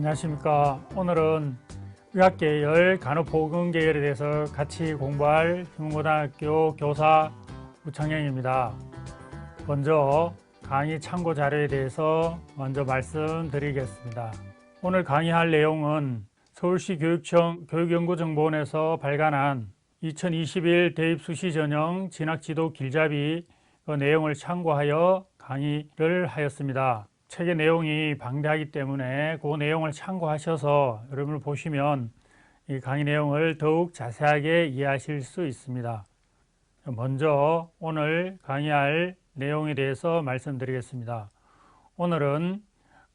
안녕하십니까. 오늘은 의학계열, 간호보건계열에 대해서 같이 공부할 흉고등학교 교사 우창영입니다. 먼저 강의 참고 자료에 대해서 먼저 말씀드리겠습니다. 오늘 강의할 내용은 서울시 교육연구정보원에서 발간한 2021 대입수시 전형 진학지도 길잡이 그 내용을 참고하여 강의를 하였습니다. 책의 내용이 방대하기 때문에 그 내용을 참고하셔서 여러분을 보시면 이 강의 내용을 더욱 자세하게 이해하실 수 있습니다. 먼저 오늘 강의할 내용에 대해서 말씀드리겠습니다. 오늘은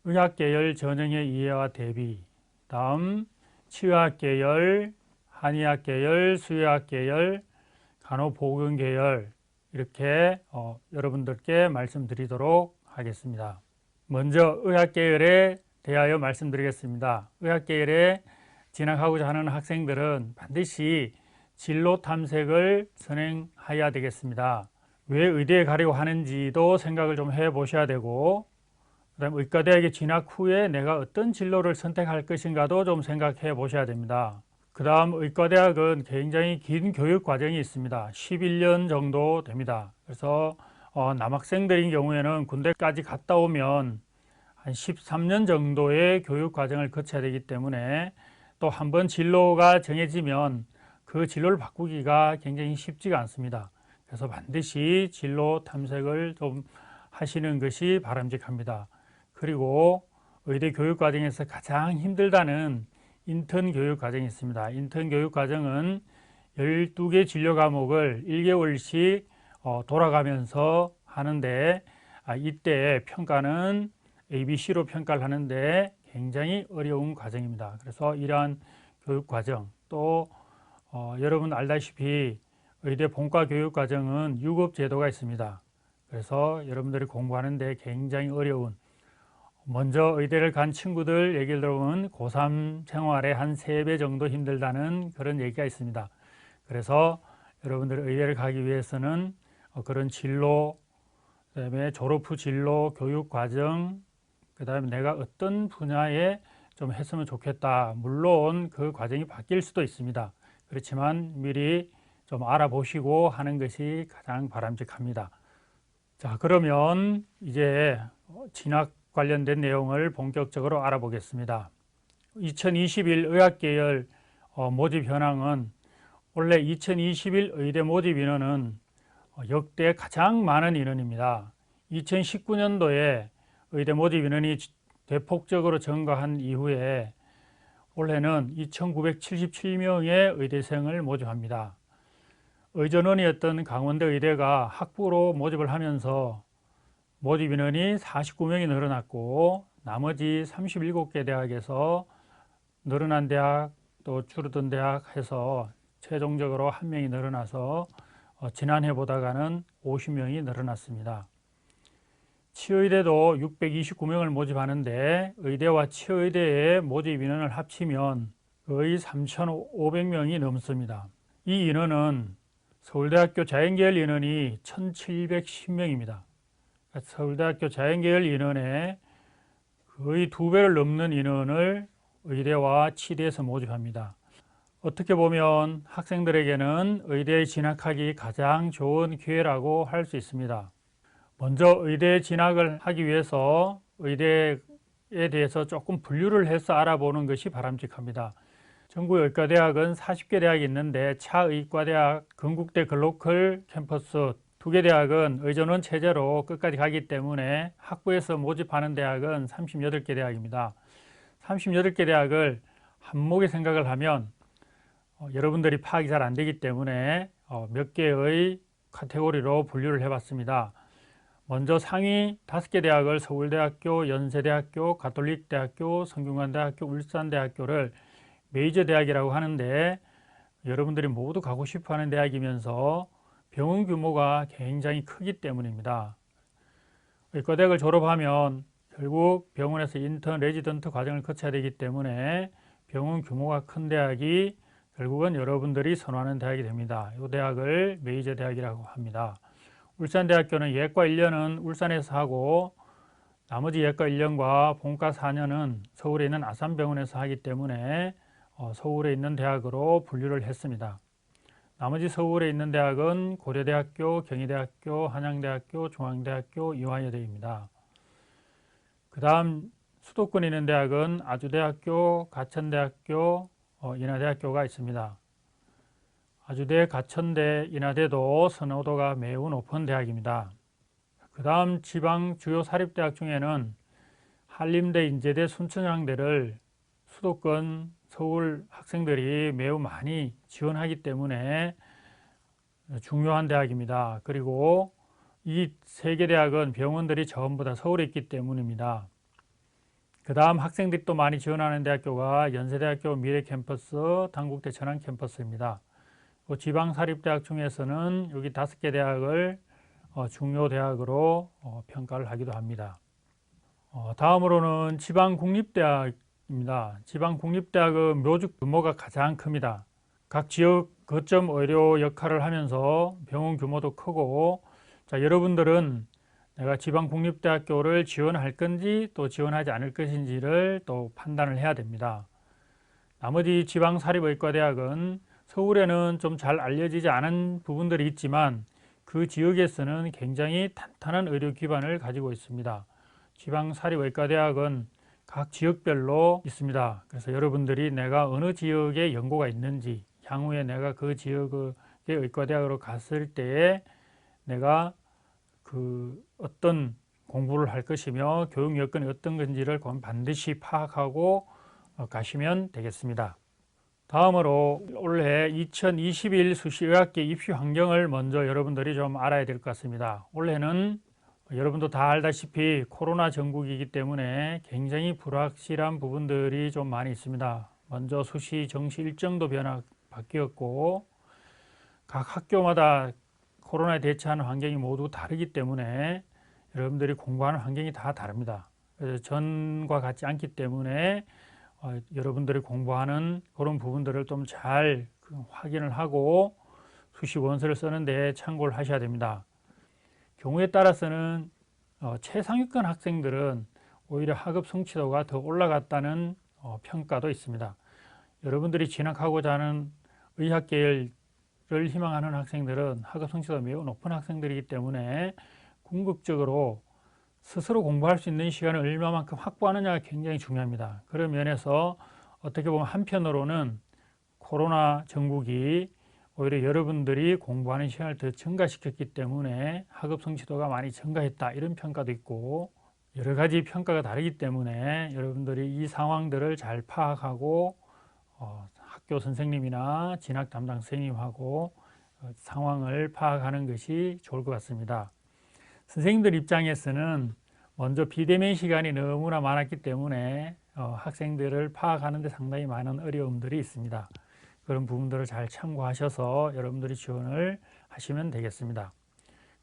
의학계열 전형의 이해와 대비, 다음 치의학계열, 한의학계열, 수의학계열, 간호보건계열 이렇게 여러분들께 말씀드리도록 하겠습니다. 먼저 의학계열에 대하여 말씀드리겠습니다. 의학계열에 진학하고자 하는 학생들은 반드시 진로 탐색을 선행해야 되겠습니다. 왜 의대에 가려고 하는지도 생각을 좀 해보셔야 되고, 그 다음 의과대학에 진학 후에 내가 어떤 진로를 선택할 것인가도 좀 생각해 보셔야 됩니다. 그 다음 의과대학은 굉장히 긴 교육 과정이 있습니다. 11년 정도 됩니다. 그래서 남학생들인 경우에는 군대까지 갔다 오면 한 13년 정도의 교육 과정을 거쳐야 되기 때문에 또 한 번 진로가 정해지면 그 진로를 바꾸기가 굉장히 쉽지가 않습니다. 그래서 반드시 진로 탐색을 좀 하시는 것이 바람직합니다. 그리고 의대 교육 과정에서 가장 힘들다는 인턴 교육 과정이 있습니다. 인턴 교육 과정은 12개 진료 과목을 1개월씩 돌아가면서 하는데 이때 평가는 ABC로 평가를 하는데 굉장히 어려운 과정입니다. 그래서 이러한 교육 과정 또 여러분 알다시피 의대 본과 교육 과정은 유급 제도가 있습니다. 그래서 여러분들이 공부하는데 굉장히 어려운, 먼저 의대를 간 친구들 얘기를 들어보면 고3 생활에 한 3배 정도 힘들다는 그런 얘기가 있습니다. 그래서 여러분들이 의대를 가기 위해서는 그런 진로, 그다음에 졸업 후 진로, 교육 과정, 그다음에 내가 어떤 분야에 좀 했으면 좋겠다. 물론 그 과정이 바뀔 수도 있습니다. 그렇지만 미리 좀 알아보시고 하는 것이 가장 바람직합니다. 자, 그러면 이제 진학 관련된 내용을 본격적으로 알아보겠습니다. 2021 의학계열 모집 현황은 원래 2021 의대 모집 인원은 역대 가장 많은 인원입니다. 2019년도에 의대 모집 인원이 대폭적으로 증가한 이후에 올해는 2,977명의 의대생을 모집합니다. 의전원이었던 강원대 의대가 학부로 모집을 하면서 모집 인원이 49명이 늘어났고 나머지 37개 대학에서 늘어난 대학 또 줄어든 대학 해서 최종적으로 1명이 늘어나서 지난해보다가는 50명이 늘어났습니다. 치의대도 629명을 모집하는데 의대와 치의대의 모집 인원을 합치면 거의 3,500명이 넘습니다. 이 인원은 서울대학교 자연계열 인원이 1,710명입니다. 서울대학교 자연계열 인원의 거의 2배를 넘는 인원을 의대와 치대에서 모집합니다. 어떻게 보면 학생들에게는 의대에 진학하기 가장 좋은 기회라고 할 수 있습니다. 먼저 의대에 진학을 하기 위해서 의대에 대해서 조금 분류를 해서 알아보는 것이 바람직합니다. 전국 의과대학은 40개 대학이 있는데 차의과대학, 건국대 글로컬 캠퍼스 2개 대학은 의전원 체제로 끝까지 가기 때문에 학부에서 모집하는 대학은 38개 대학입니다. 38개 대학을 한목에 생각을 하면 여러분들이 파악이 잘 안 되기 때문에 몇 개의 카테고리로 분류를 해봤습니다. 먼저 상위 5개 대학을 서울대학교, 연세대학교, 가톨릭대학교, 성균관대학교, 울산대학교를 메이저 대학이라고 하는데 여러분들이 모두 가고 싶어하는 대학이면서 병원 규모가 굉장히 크기 때문입니다. 의과대학을 졸업하면 결국 병원에서 인턴, 레지던트 과정을 거쳐야 되기 때문에 병원 규모가 큰 대학이 결국은 여러분들이 선호하는 대학이 됩니다. 이 대학을 메이저 대학이라고 합니다. 울산대학교는 예과 1년은 울산에서 하고 나머지 예과 1년과 본과 4년은 서울에 있는 아산병원에서 하기 때문에 서울에 있는 대학으로 분류를 했습니다. 나머지 서울에 있는 대학은 고려대학교, 경희대학교, 한양대학교, 중앙대학교, 이화여대입니다. 그 다음 수도권에 있는 대학은 아주대학교, 가천대학교, 인하대학교가 있습니다. 아주대, 가천대, 인하대도 선호도가 매우 높은 대학입니다. 그 다음 지방 주요 사립대학 중에는 한림대, 인제대, 순천향대를 수도권 서울 학생들이 매우 많이 지원하기 때문에 중요한 대학입니다. 그리고 이 세 개 대학은 병원들이 전부 다 서울에 있기 때문입니다. 그 다음 학생들이 또 많이 지원하는 대학교가 연세대학교 미래캠퍼스, 단국대 천안캠퍼스입니다. 지방 사립대학 중에서는 여기 5개 대학을 중요 대학으로 평가를 하기도 합니다. 다음으로는 지방 국립대학입니다. 지방 국립대학은 묘직 규모가 가장 큽니다. 각 지역 거점 의료 역할을 하면서 병원 규모도 크고, 자, 여러분들은 내가 지방 국립대학교를 지원할 건지 또 지원하지 않을 것인지를 또 판단을 해야 됩니다. 나머지 지방 사립의과대학은 서울에는 좀 잘 알려지지 않은 부분들이 있지만 그 지역에서는 굉장히 탄탄한 의료 기반을 가지고 있습니다. 지방 사립의과대학은 각 지역별로 있습니다. 그래서 여러분들이 내가 어느 지역에 연고가 있는지, 향후에 내가 그 지역의 의과대학으로 갔을 때에 내가 어떤 공부를 할 것이며 교육 여건이 어떤 건지를 반드시 파악하고 가시면 되겠습니다. 다음으로 올해 2021 수시의학계 입시 환경을 먼저 여러분들이 좀 알아야 될 것 같습니다. 올해는 여러분도 다 알다시피 코로나 전국이기 때문에 굉장히 불확실한 부분들이 좀 많이 있습니다. 먼저 수시 정시 일정도 바뀌었고 각 학교마다 코로나에 대처하는 환경이 모두 다르기 때문에 여러분들이 공부하는 환경이 다 다릅니다. 그래서 전과 같지 않기 때문에 여러분들이 공부하는 그런 부분들을 좀 잘 확인을 하고 수시 원서를 쓰는데 참고를 하셔야 됩니다. 경우에 따라서는 최상위권 학생들은 오히려 학업 성취도가 더 올라갔다는 평가도 있습니다. 여러분들이 진학하고자 하는 의학계를 희망하는 학생들은 학업 성취도가 매우 높은 학생들이기 때문에 궁극적으로 스스로 공부할 수 있는 시간을 얼마만큼 확보하느냐가 굉장히 중요합니다. 그런 면에서 어떻게 보면 한편으로는 코로나 전국이 오히려 여러분들이 공부하는 시간을 더 증가시켰기 때문에 학업 성취도가 많이 증가했다, 이런 평가도 있고, 여러 가지 평가가 다르기 때문에 여러분들이 이 상황들을 잘 파악하고 학교 선생님이나 진학 담당 선생님하고 상황을 파악하는 것이 좋을 것 같습니다. 선생님들 입장에서는 먼저 비대면 시간이 너무나 많았기 때문에 학생들을 파악하는 데 상당히 많은 어려움들이 있습니다. 그런 부분들을 잘 참고하셔서 여러분들이 지원을 하시면 되겠습니다.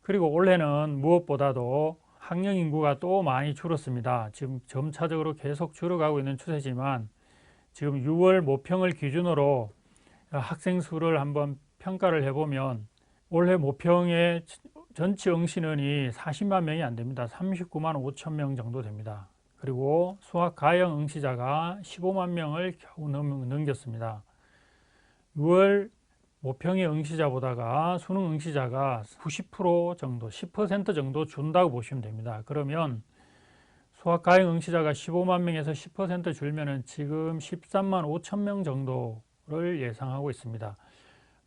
그리고 올해는 무엇보다도 학령 인구가 또 많이 줄었습니다. 지금 점차적으로 계속 줄어가고 있는 추세지만 지금 6월 모평을 기준으로 학생 수를 한번 평가를 해보면 올해 모평의 전체 응시인원이 40만 명이 안 됩니다. 39만 5천 명 정도 됩니다. 그리고 수학 가형 응시자가 15만 명을 겨우 넘겼습니다. 6월 모평의 응시자보다가 수능 응시자가 90% 정도, 10% 정도 준다고 보시면 됩니다. 그러면 수학 가형 응시자가 15만 명에서 10% 줄면은 지금 13만 5천 명 정도를 예상하고 있습니다.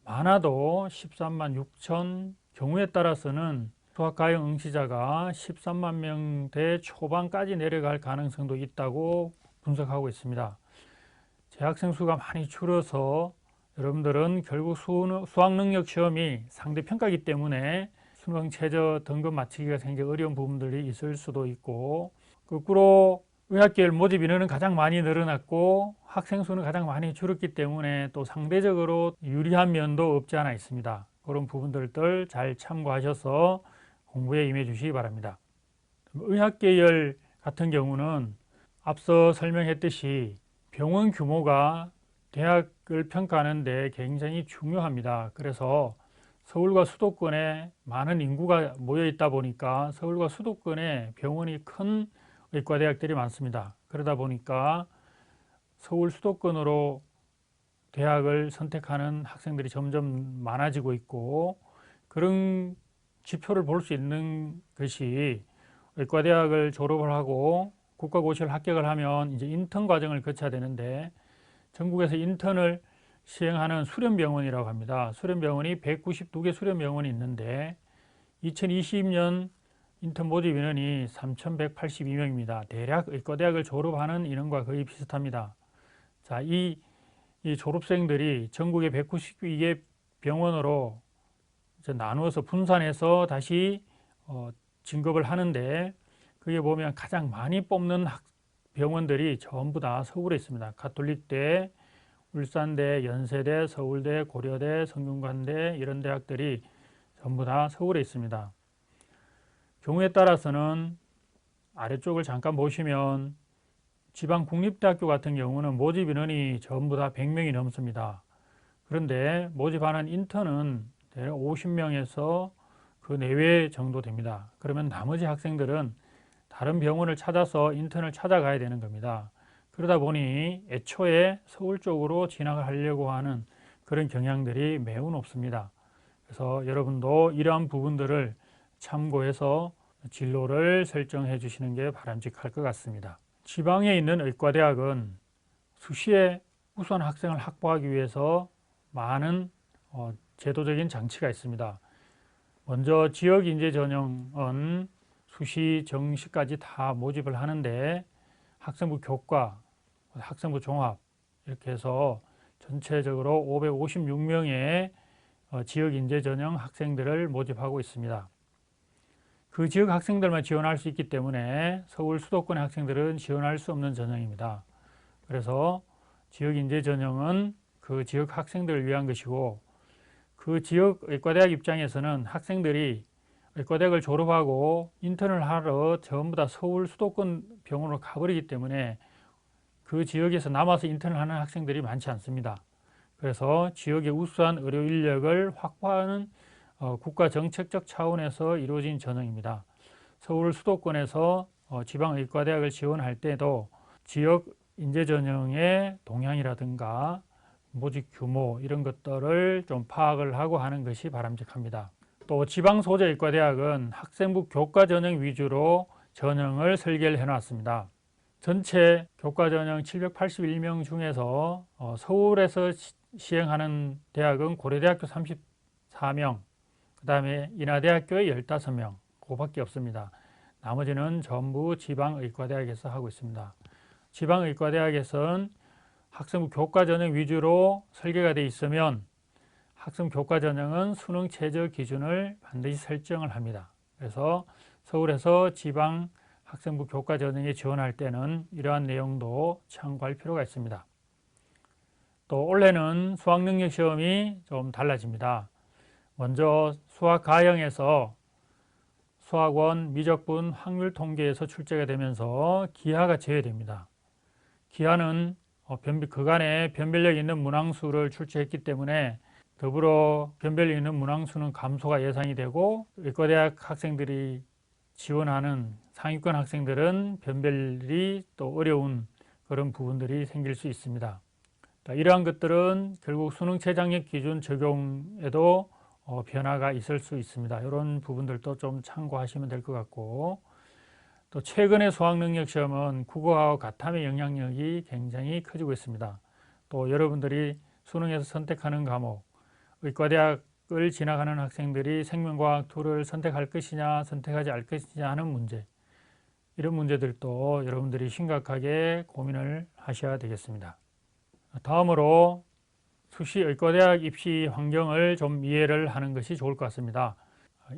많아도 13만 6천, 경우에 따라서는 수학 가형 응시자가 13만 명대 초반까지 내려갈 가능성도 있다고 분석하고 있습니다. 재학생 수가 많이 줄어서 여러분들은 결국 수학 능력 시험이 상대평가이기 때문에 수능 최저 등급 맞추기가 굉장히 어려운 부분들이 있을 수도 있고, 거꾸로 의학계열 모집 인원은 가장 많이 늘어났고 학생 수는 가장 많이 줄었기 때문에 또 상대적으로 유리한 면도 없지 않아 있습니다. 그런 부분들을 잘 참고하셔서 공부에 임해 주시기 바랍니다. 의학계열 같은 경우는 앞서 설명했듯이 병원 규모가 대학을 평가하는 데 굉장히 중요합니다. 그래서 서울과 수도권에 많은 인구가 모여 있다 보니까 서울과 수도권에 병원이 큰 의과대학들이 많습니다. 그러다 보니까 서울 수도권으로 대학을 선택하는 학생들이 점점 많아지고 있고, 그런 지표를 볼 수 있는 것이 의과대학을 졸업을 하고 국가고시를 합격을 하면 이제 인턴 과정을 거쳐야 되는데, 전국에서 인턴을 시행하는 수련병원이라고 합니다. 수련병원이 192개 수련병원이 있는데 2020년 인턴 모집 인원이 3,182명입니다. 대략 의과대학을 졸업하는 인원과 거의 비슷합니다. 자, 이 졸업생들이 전국의 192개 병원으로 이제 나누어서 분산해서 다시 진급을 하는데, 그게 보면 가장 많이 뽑는 병원들이 전부 다 서울에 있습니다. 가톨릭대, 울산대, 연세대, 서울대, 고려대, 성균관대 이런 대학들이 전부 다 서울에 있습니다. 경우에 따라서는 아래쪽을 잠깐 보시면 지방 국립대학교 같은 경우는 모집 인원이 전부 다 100명이 넘습니다. 그런데 모집하는 인턴은 대략 50명에서 그 내외 정도 됩니다. 그러면 나머지 학생들은 다른 병원을 찾아서 인턴을 찾아가야 되는 겁니다. 그러다 보니 애초에 서울 쪽으로 진학을 하려고 하는 그런 경향들이 매우 높습니다. 그래서 여러분도 이러한 부분들을 참고해서 진로를 설정해 주시는 게 바람직할 것 같습니다. 지방에 있는 의과대학은 수시에 우수한 학생을 확보하기 위해서 많은 제도적인 장치가 있습니다. 먼저 지역인재 전형은 수시, 정시까지 다 모집을 하는데, 학생부 교과, 학생부 종합 이렇게 해서 전체적으로 556명의 지역인재 전형 학생들을 모집하고 있습니다. 그 지역 학생들만 지원할 수 있기 때문에 서울 수도권의 학생들은 지원할 수 없는 전형입니다. 그래서 지역인재 전형은 그 지역 학생들을 위한 것이고, 그 지역 의과대학 입장에서는 학생들이 의과대학을 졸업하고 인턴을 하러 전부 다 서울 수도권 병원으로 가버리기 때문에 그 지역에서 남아서 인턴을 하는 학생들이 많지 않습니다. 그래서 지역의 우수한 의료 인력을 확보하는 국가 정책적 차원에서 이루어진 전형입니다. 서울 수도권에서 지방의과대학을 지원할 때도 지역 인재 전형의 동향이라든가 모집 규모 이런 것들을 좀 파악을 하고 하는 것이 바람직합니다. 또 지방 소재 의과대학은 학생부 교과 전형 위주로 전형을 설계를 해놨습니다. 전체 교과 전형 781명 중에서 서울에서 시행하는 대학은 고려대학교 34명, 그 다음에 인하대학교에 15명, 그거밖에 없습니다. 나머지는 전부 지방의과대학에서 하고 있습니다. 지방의과대학에서는 학생부 교과 전형 위주로 설계가 되어 있으면 학생부 교과 전형은 수능 최저 기준을 반드시 설정을 합니다. 그래서 서울에서 지방 학생부 교과 전형에 지원할 때는 이러한 내용도 참고할 필요가 있습니다. 또 올해는 수학능력 시험이 좀 달라집니다. 먼저 수학 가형에서 수학원, 미적분, 확률 통계에서 출제가 되면서 기하가 제외됩니다. 기하는 그간에 변별력 있는 문항수를 출제했기 때문에 더불어 변별력 있는 문항수는 감소가 예상이 되고, 의과대학 학생들이 지원하는 상위권 학생들은 변별이 또 어려운 그런 부분들이 생길 수 있습니다. 이러한 것들은 결국 수능 최장력 기준 적용에도 변화가 있을 수 있습니다. 이런 부분들도 좀 참고하시면 될 것 같고, 또 최근의 수학능력 시험은 국어와 가탐의 영향력이 굉장히 커지고 있습니다. 또 여러분들이 수능에서 선택하는 과목, 의과대학을 진학하는 학생들이 생명과학 2를 선택할 것이냐 선택하지 않을 것이냐 하는 문제, 이런 문제들도 여러분들이 심각하게 고민을 하셔야 되겠습니다. 다음으로 수시 의과대학 입시 환경을 좀 이해를 하는 것이 좋을 것 같습니다.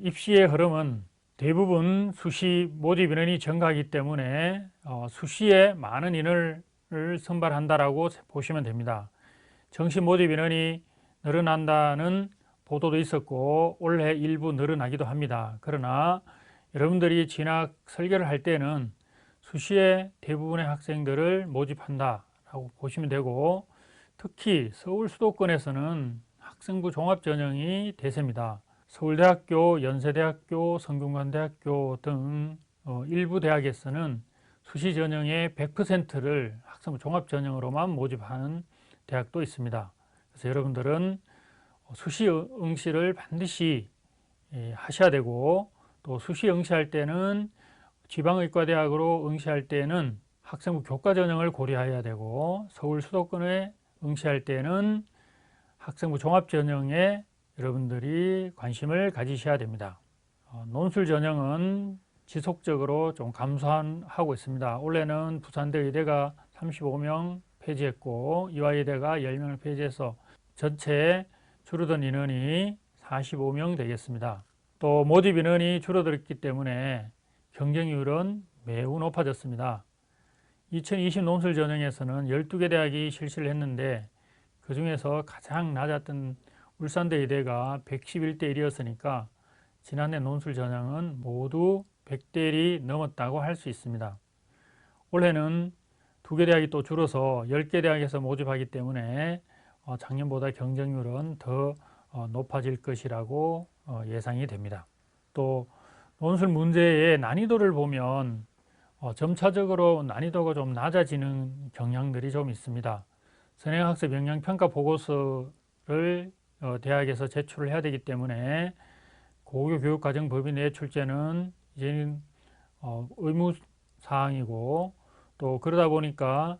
입시의 흐름은 대부분 수시 모집 인원이 증가하기 때문에 수시에 많은 인원을 선발한다라고 보시면 됩니다. 정시 모집 인원이 늘어난다는 보도도 있었고 올해 일부 늘어나기도 합니다. 그러나 여러분들이 진학 설계를 할 때는 수시에 대부분의 학생들을 모집한다라고 보시면 되고, 특히 서울 수도권에서는 학생부 종합 전형이 대세입니다. 서울대학교, 연세대학교, 성균관대학교 등 일부 대학에서는 수시 전형의 100%를 학생부 종합 전형으로만 모집하는 대학도 있습니다. 그래서 여러분들은 수시 응시를 반드시 하셔야 되고, 또 수시 응시할 때는 지방의과대학으로 응시할 때는 학생부 교과 전형을 고려해야 되고, 서울 수도권에 응시할 때는 학생부 종합 전형에 여러분들이 관심을 가지셔야 됩니다. 논술 전형은 지속적으로 좀 감소하고 있습니다. 올해는 부산대 의대가 35명 폐지했고 이화여대가 10명을 폐지해서 전체 줄어든 인원이 45명 되겠습니다. 또 모집 인원이 줄어들었기 때문에 경쟁률은 매우 높아졌습니다. 2020 논술 전형에서는 12개 대학이 실시를 했는데 그 중에서 가장 낮았던 울산대 의대가 111대 1이었으니까 지난해 논술 전형은 모두 100대 1이 넘었다고 할 수 있습니다. 올해는 2개 대학이 또 줄어서 10개 대학에서 모집하기 때문에 작년보다 경쟁률은 더 높아질 것이라고 예상이 됩니다. 또 논술 문제의 난이도를 보면 점차적으로 난이도가 좀 낮아지는 경향들이 좀 있습니다. 선행학습 영향평가 보고서를 대학에서 제출을 해야 되기 때문에 고교교육과정법인 내 출제는 이제는 의무사항이고, 또 그러다 보니까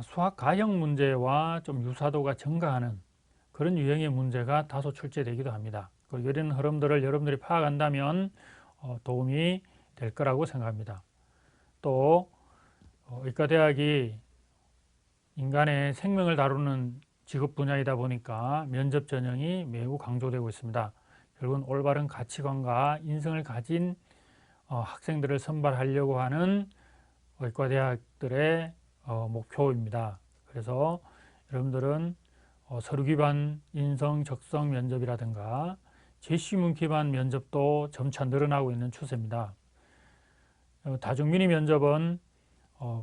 수학 가형 문제와 좀 유사도가 증가하는 그런 유형의 문제가 다소 출제되기도 합니다. 이런 흐름들을 여러분들이 파악한다면 도움이 될 거라고 생각합니다. 또 의과대학이 인간의 생명을 다루는 직업 분야이다 보니까 면접 전형이 매우 강조되고 있습니다. 결국은 올바른 가치관과 인성을 가진 학생들을 선발하려고 하는 의과대학들의 목표입니다. 그래서 여러분들은 서류 기반 인성 적성 면접이라든가 제시문 기반 면접도 점차 늘어나고 있는 추세입니다. 다중민의 면접은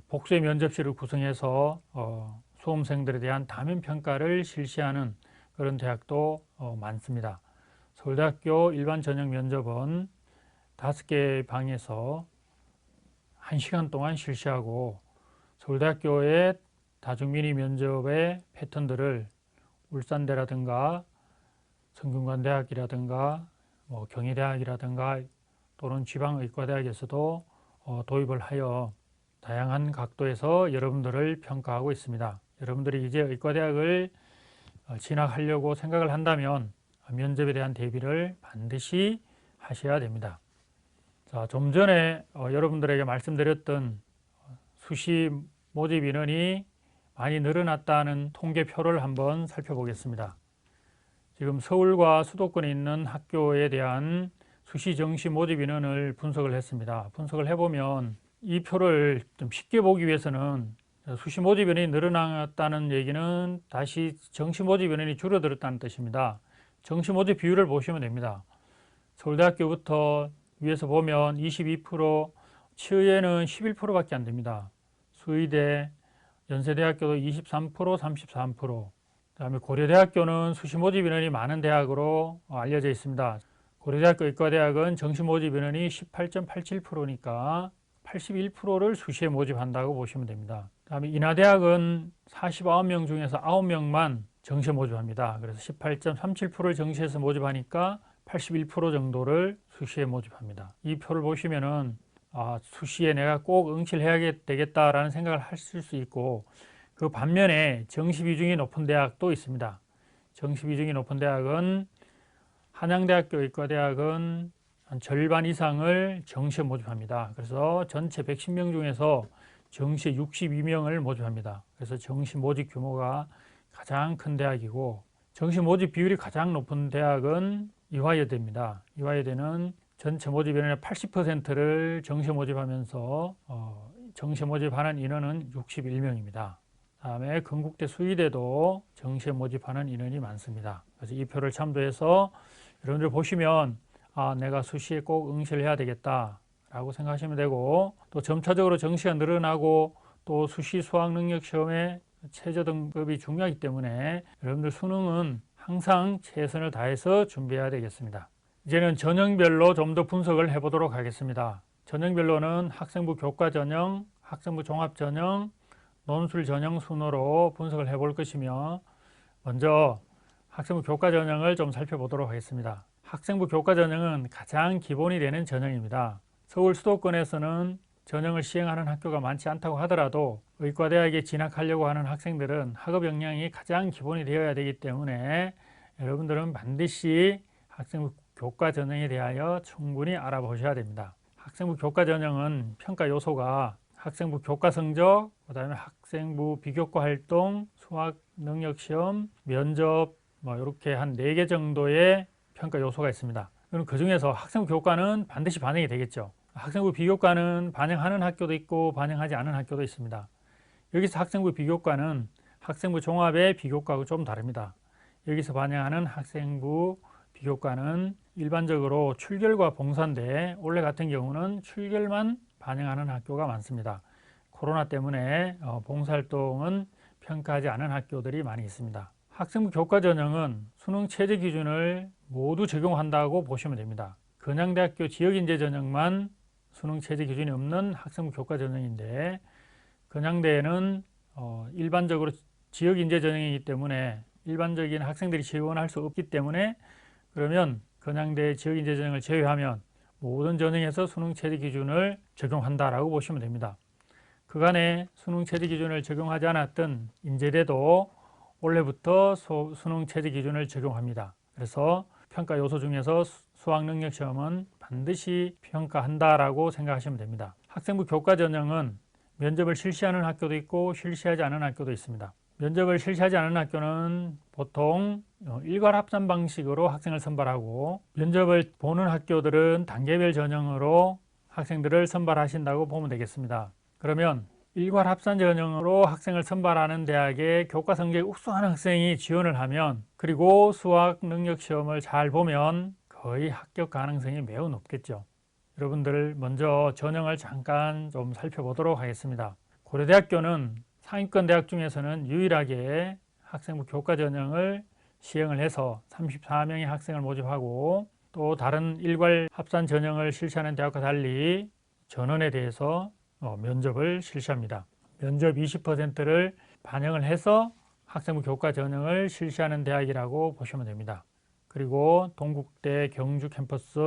복수의 면접실을 구성해서 수험생들에 대한 다면 평가를 실시하는 그런 대학도 많습니다. 서울대학교 일반 전형 면접은 5개의 방에서 1시간 동안 실시하고, 서울대학교의 다중민의 면접의 패턴들을 울산대라든가 성균관대학이라든가 경희대학이라든가 또는 지방의과대학에서도 도입을 하여 다양한 각도에서 여러분들을 평가하고 있습니다. 여러분들이 이제 의과대학을 진학하려고 생각을 한다면 면접에 대한 대비를 반드시 하셔야 됩니다. 자, 좀 전에 여러분들에게 말씀드렸던 수시 모집 인원이 많이 늘어났다는 통계표를 한번 살펴보겠습니다. 지금 서울과 수도권에 있는 학교에 대한 수시 정시 모집 인원을 분석을 했습니다. 분석을 해보면 이 표를 좀 쉽게 보기 위해서는 수시 모집 인원이 늘어났다는 얘기는 다시 정시 모집 인원이 줄어들었다는 뜻입니다. 정시 모집 비율을 보시면 됩니다. 서울대학교부터 위에서 보면 22%, 치의에는 11%밖에 안 됩니다. 수의대, 연세대학교도 23%, 33%, 그다음에 고려대학교는 수시 모집 인원이 많은 대학으로 알려져 있습니다. 고려대학교 의과대학은 정시 모집 인원이 18.87%니까 81%를 수시에 모집한다고 보시면 됩니다. 그다음에 인하대학은 49명 중에서 9명만 정시에 모집합니다. 그래서 18.37%를 정시에서 모집하니까 81% 정도를 수시에 모집합니다. 이 표를 보시면은 수시에 내가 꼭 응시를 해야 되겠다라는 생각을 하실 수 있고, 그 반면에 정시 비중이 높은 대학도 있습니다. 정시 비중이 높은 대학은 한양대학교 의과대학은 한 절반 이상을 정시에 모집합니다. 그래서 전체 110명 중에서 정시에 62명을 모집합니다. 그래서 정시 모집 규모가 가장 큰 대학이고, 정시 모집 비율이 가장 높은 대학은 이화여대입니다. 이화여대는 전체 모집 인원의 80%를 정시 모집하면서 정시 모집하는 인원은 61명입니다. 다음에 건국대 수의대도 정시에 모집하는 인원이 많습니다. 그래서 이 표를 참조해서 여러분들 보시면 내가 수시에 꼭 응시를 해야 되겠다 라고 생각하시면 되고, 또 점차적으로 정시가 늘어나고 또 수시 수학능력 시험의 최저 등급이 중요하기 때문에 여러분들 수능은 항상 최선을 다해서 준비해야 되겠습니다. 이제는 전형별로 좀 더 분석을 해보도록 하겠습니다. 전형별로는 학생부 교과 전형, 학생부 종합전형, 논술 전형 순으로 분석을 해볼 것이며, 먼저 학생부 교과 전형을 좀 살펴보도록 하겠습니다. 학생부 교과 전형은 가장 기본이 되는 전형입니다. 서울 수도권에서는 전형을 시행하는 학교가 많지 않다고 하더라도 의과대학에 진학하려고 하는 학생들은 학업 역량이 가장 기본이 되어야 되기 때문에 여러분들은 반드시 학생부 교과 전형에 대하여 충분히 알아보셔야 됩니다. 학생부 교과 전형은 평가 요소가 학생부 교과 성적, 그 다음에 학생부 비교과 활동, 수학 능력 시험, 면접 이렇게 한 4개 정도의 평가 요소가 있습니다. 그럼 그 중에서 학생부 교과는 반드시 반영이 되겠죠. 학생부 비교과는 반영하는 학교도 있고 반영하지 않은 학교도 있습니다. 여기서 학생부 비교과는 학생부 종합의 비교과하고 좀 다릅니다. 여기서 반영하는 학생부 비교과는 일반적으로 출결과 봉사인데 올해 같은 경우는 출결만 반영하는 학교가 많습니다. 코로나 때문에 봉사활동은 평가하지 않은 학교들이 많이 있습니다. 학생부 교과 전형은 수능 최저 기준을 모두 적용한다고 보시면 됩니다. 건양대학교 지역인재 전형만 수능 최저 기준이 없는 학생부 교과 전형인데, 건양대에는 일반적으로 지역인재 전형이기 때문에 일반적인 학생들이 지원할 수 없기 때문에, 그러면 건양대 지역인재 전형을 제외하면 모든 전형에서 수능 최저 기준을 적용한다라고 보시면 됩니다. 그간에 수능 최저 기준을 적용하지 않았던 인제대도 올해부터 수능 최저 기준을 적용합니다. 그래서 평가 요소 중에서 수학 능력 시험은 반드시 평가한다라고 생각하시면 됩니다. 학생부 교과 전형은 면접을 실시하는 학교도 있고 실시하지 않은 학교도 있습니다. 면접을 실시하지 않은 학교는 보통 일괄 합산 방식으로 학생을 선발하고, 면접을 보는 학교들은 단계별 전형으로 학생들을 선발하신다고 보면 되겠습니다. 그러면 일괄 합산 전형으로 학생을 선발하는 대학에 교과 성적이 우수한 학생이 지원을 하면, 그리고 수학 능력 시험을 잘 보면 거의 합격 가능성이 매우 높겠죠. 여러분들 먼저 전형을 잠깐 좀 살펴보도록 하겠습니다. 고려대학교는 상위권 대학 중에서는 유일하게 학생부 교과 전형을 시행을 해서 34명의 학생을 모집하고, 또 다른 일괄 합산 전형을 실시하는 대학과 달리 전원에 대해서 면접을 실시합니다. 면접 20%를 반영을 해서 학생부 교과 전형을 실시하는 대학이라고 보시면 됩니다. 그리고 동국대, 경주 캠퍼스,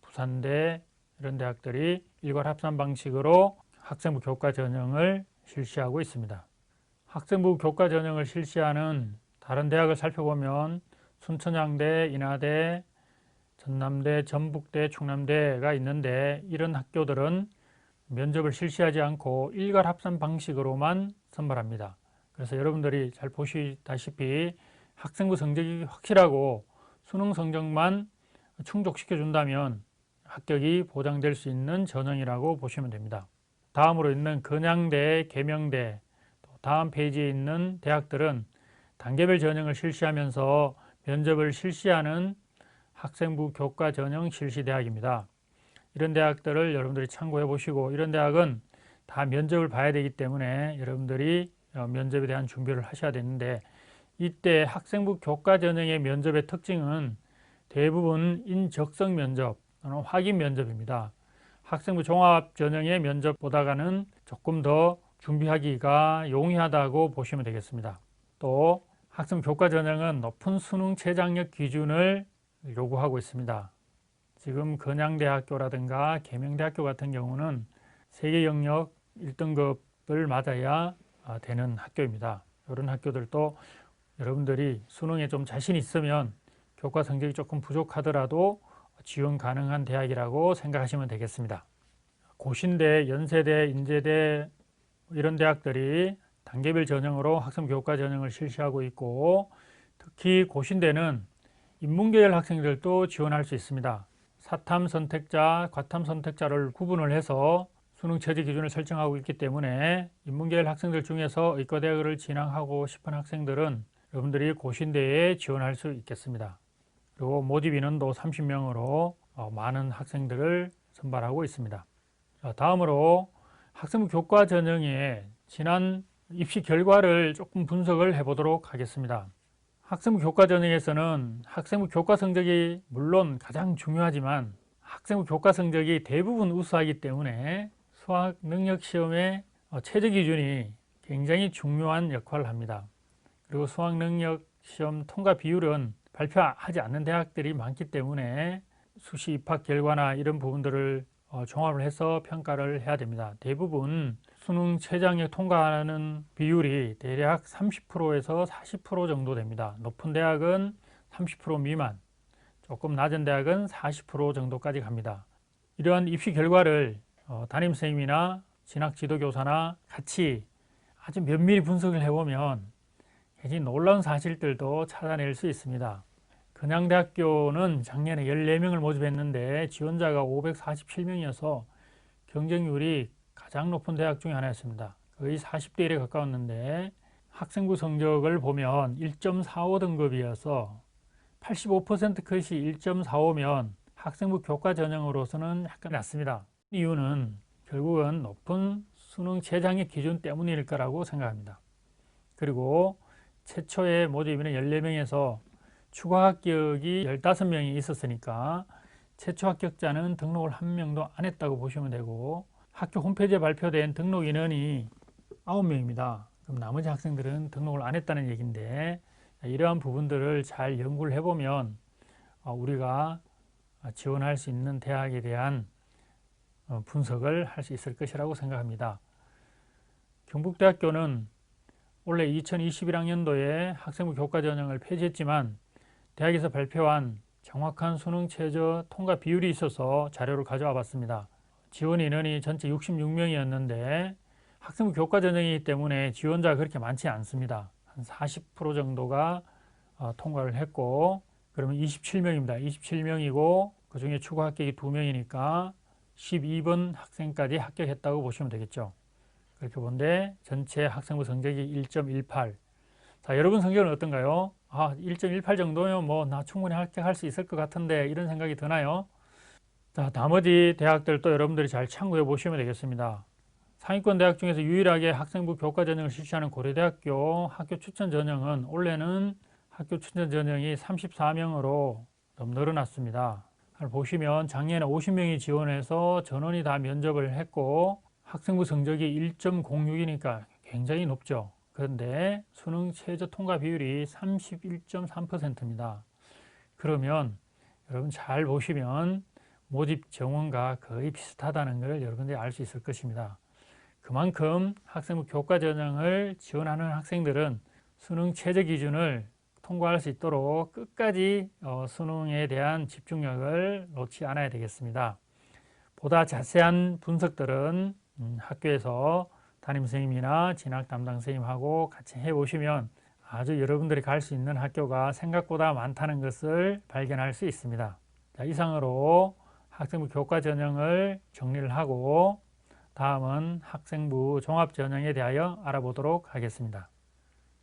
부산대 이런 대학들이 일괄 합산 방식으로 학생부 교과 전형을 실시하고 있습니다. 학생부 교과 전형을 실시하는 다른 대학을 살펴보면 순천향대, 인하대, 전남대, 전북대, 충남대가 있는데, 이런 학교들은 면접을 실시하지 않고 일괄 합산 방식으로만 선발합니다. 그래서 여러분들이 잘 보시다시피 학생부 성적이 확실하고 수능 성적만 충족시켜 준다면 합격이 보장될 수 있는 전형이라고 보시면 됩니다. 다음으로 있는 건양대, 계명대, 또 다음 페이지에 있는 대학들은 단계별 전형을 실시하면서 면접을 실시하는 학생부 교과 전형 실시 대학입니다. 이런 대학들을 여러분들이 참고해 보시고, 이런 대학은 다 면접을 봐야 되기 때문에 여러분들이 면접에 대한 준비를 하셔야 되는데, 이때 학생부 교과 전형의 면접의 특징은 대부분 인적성 면접 또는 확인 면접입니다. 학생부 종합 전형의 면접보다는 조금 더 준비하기가 용이하다고 보시면 되겠습니다. 또 학생부 교과 전형은 높은 수능 최장력 기준을 요구하고 있습니다. 지금 건양대학교라든가 계명대학교 같은 경우는 세계 영역 1등급을 맞아야 되는 학교입니다. 이런 학교들도 여러분들이 수능에 좀 자신 있으면 교과 성적이 조금 부족하더라도 지원 가능한 대학이라고 생각하시면 되겠습니다. 고신대, 연세대, 인제대 이런 대학들이 단계별 전형으로 학생부 교과 전형을 실시하고 있고, 특히 고신대는 인문계열 학생들도 지원할 수 있습니다. 사탐 선택자, 과탐 선택자를 구분을 해서 수능 최저 기준을 설정하고 있기 때문에 인문계열 학생들 중에서 의과대학을 진학하고 싶은 학생들은 여러분들이 고신대에 지원할 수 있겠습니다. 그리고 모집 인원도 30명으로 많은 학생들을 선발하고 있습니다. 다음으로 학생부 교과 전형의 지난 입시 결과를 조금 분석을 해보도록 하겠습니다. 학생부 교과 전형에서는 학생부 교과 성적이 물론 가장 중요하지만 학생부 교과 성적이 대부분 우수하기 때문에 수학 능력 시험의 최저 기준이 굉장히 중요한 역할을 합니다. 그리고 수학 능력 시험 통과 비율은 발표하지 않는 대학들이 많기 때문에 수시 입학 결과나 이런 부분들을 종합을 해서 평가를 해야 됩니다. 대부분 수능 최저학력 통과하는 비율이 대략 30%에서 40% 정도 됩니다. 높은 대학은 30% 미만, 조금 낮은 대학은 40% 정도까지 갑니다. 이러한 입시 결과를 담임선생님이나 진학 지도교사나 같이 아주 면밀히 분석을 해보면 굉장히 놀라운 사실들도 찾아낼 수 있습니다. 근양대학교는 작년에 14명을 모집했는데 지원자가 547명이어서 경쟁률이 가장 높은 대학 중에 하나였습니다. 거의 40대 1에 가까웠는데 학생부 성적을 보면 1.45 등급이어서 85% 컷이 1.45면 학생부 교과 전형으로서는 약간 낮습니다. 이유는 결국은 높은 수능 최저학력 기준 때문일 거라고 생각합니다. 그리고 최초의 모집인은 14명에서 추가 합격이 15명이 있었으니까 최초 합격자는 등록을 1명도 안 했다고 보시면 되고, 학교 홈페이지에 발표된 등록 인원이 9명입니다. 그럼 나머지 학생들은 등록을 안 했다는 얘기인데, 이러한 부분들을 잘 연구를 해보면 우리가 지원할 수 있는 대학에 대한 분석을 할 수 있을 것이라고 생각합니다. 경북대학교는 올해 2021학년도에 학생부 교과 전형을 폐지했지만 대학에서 발표한 정확한 수능 최저 통과 비율이 있어서 자료를 가져와 봤습니다. 지원 인원이 전체 66명이었는데 학생부 교과 전형이기 때문에 지원자가 그렇게 많지 않습니다. 한 40% 정도가 통과를 했고, 그러면 27명입니다. 27명이고 그 중에 추가 합격이 2명이니까 12번 학생까지 합격했다고 보시면 되겠죠. 그렇게 본데 전체 학생부 성적이 1.18. 자, 여러분 성적은 어떤가요? 1.18 정도면 뭐 나 충분히 합격할 수 있을 것 같은데 이런 생각이 드나요? 자, 나머지 대학들도 여러분들이 잘 참고해 보시면 되겠습니다. 상위권 대학 중에서 유일하게 학생부 교과 전형을 실시하는 고려대학교 학교 추천 전형은 올해는 학교 추천 전형이 34명으로 좀 늘어났습니다. 보시면 작년에 50명이 지원해서 전원이 다 면접을 했고 학생부 성적이 1.06이니까 굉장히 높죠. 그런데 수능 최저 통과 비율이 31.3%입니다. 그러면 여러분 잘 보시면 모집 정원과 거의 비슷하다는 걸 여러분들이 알 수 있을 것입니다. 그만큼 학생부 교과 전형을 지원하는 학생들은 수능 최저 기준을 통과할 수 있도록 끝까지 수능에 대한 집중력을 놓지 않아야 되겠습니다. 보다 자세한 분석들은 학교에서 담임선생님이나 진학 담당 선생님하고 같이 해보시면 아주 여러분들이 갈 수 있는 학교가 생각보다 많다는 것을 발견할 수 있습니다. 자, 이상으로 학생부 교과 전형을 정리를 하고 다음은 학생부 종합 전형에 대하여 알아보도록 하겠습니다.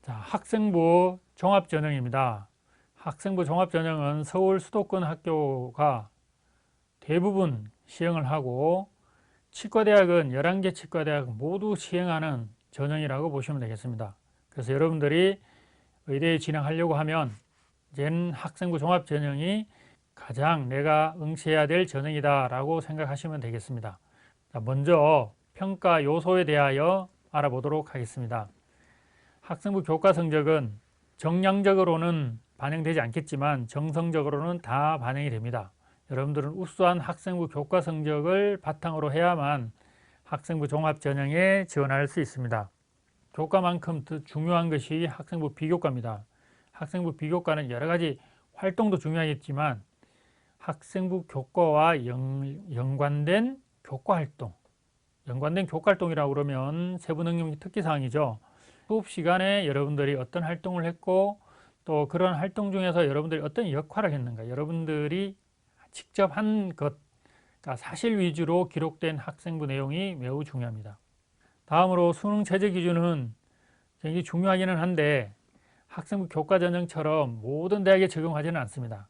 자, 학생부 종합 전형입니다. 학생부 종합 전형은 서울 수도권 학교가 대부분 시행을 하고 치과대학은 11개 치과대학 모두 시행하는 전형이라고 보시면 되겠습니다. 그래서 여러분들이 의대에 진학하려고 하면 이제는 학생부 종합 전형이 가장 내가 응시해야 될 전형이다 라고 생각하시면 되겠습니다. 자, 먼저 평가 요소에 대하여 알아보도록 하겠습니다. 학생부 교과 성적은 정량적으로는 반영되지 않겠지만 정성적으로는 다 반영이 됩니다. 여러분들은 우수한 학생부 교과 성적을 바탕으로 해야만 학생부 종합 전형에 지원할 수 있습니다. 교과만큼 더 중요한 것이 학생부 비교과입니다. 학생부 비교과는 여러 가지 활동도 중요하겠지만 학생부 교과와 연관된 교과 활동, 연관된 교과 활동이라고 그러면 세부 능력 특기사항이죠. 수업 시간에 여러분들이 어떤 활동을 했고 또 그런 활동 중에서 여러분들이 어떤 역할을 했는가, 여러분들이 직접 한 것, 그러니까 사실 위주로 기록된 학생부 내용이 매우 중요합니다. 다음으로 수능 최저 기준은 굉장히 중요하기는 한데 학생부 교과 전형처럼 모든 대학에 적용하지는 않습니다.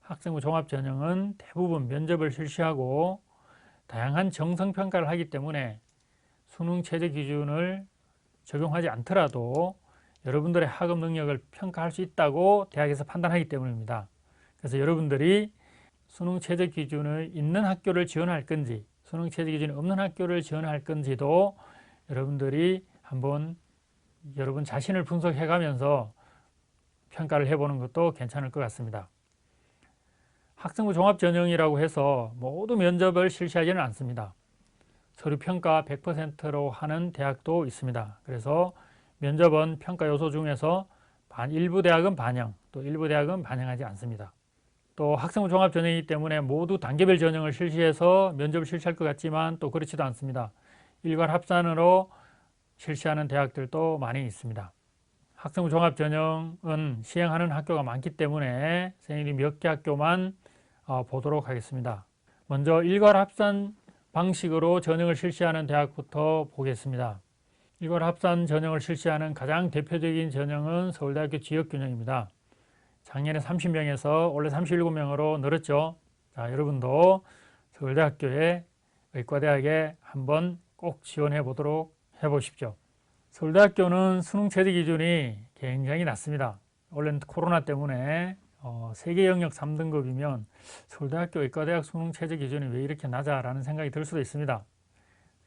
학생부 종합 전형은 대부분 면접을 실시하고 다양한 정성평가를 하기 때문에 수능 최저 기준을 적용하지 않더라도 여러분들의 학업 능력을 평가할 수 있다고 대학에서 판단하기 때문입니다. 그래서 여러분들이 수능 최저 기준을 있는 학교를 지원할 건지 수능 최저 기준이 없는 학교를 지원할 건지도 여러분들이 한번 여러분 자신을 분석해 가면서 평가를 해보는 것도 괜찮을 것 같습니다. 학생부 종합전형이라고 해서 모두 면접을 실시하지는 않습니다. 서류평가 100%로 하는 대학도 있습니다. 그래서 면접은 평가 요소 중에서 일부 대학은 반영, 또 일부 대학은 반영하지 않습니다. 또 학생부 종합전형이기 때문에 모두 단계별 전형을 실시해서 면접을 실시할 것 같지만 또 그렇지도 않습니다. 일괄 합산으로 실시하는 대학들도 많이 있습니다. 학생부 종합전형은 시행하는 학교가 많기 때문에 선생님이 몇 개 학교만 보도록 하겠습니다. 먼저 일괄 합산 방식으로 전형을 실시하는 대학부터 보겠습니다. 일괄 합산 전형을 실시하는 가장 대표적인 전형은 서울대학교 지역균형입니다. 작년에 30명에서 올해 37명으로 늘었죠. 자, 여러분도 서울대학교에 의과대학에 한번 꼭 지원해 보도록 해보십시오. 서울대학교는 수능 최저 기준이 굉장히 낮습니다. 원래는 코로나 때문에 세계 영역 3등급이면 서울대학교 의과대학 수능 최저 기준이 왜 이렇게 낮아라는 생각이 들 수도 있습니다.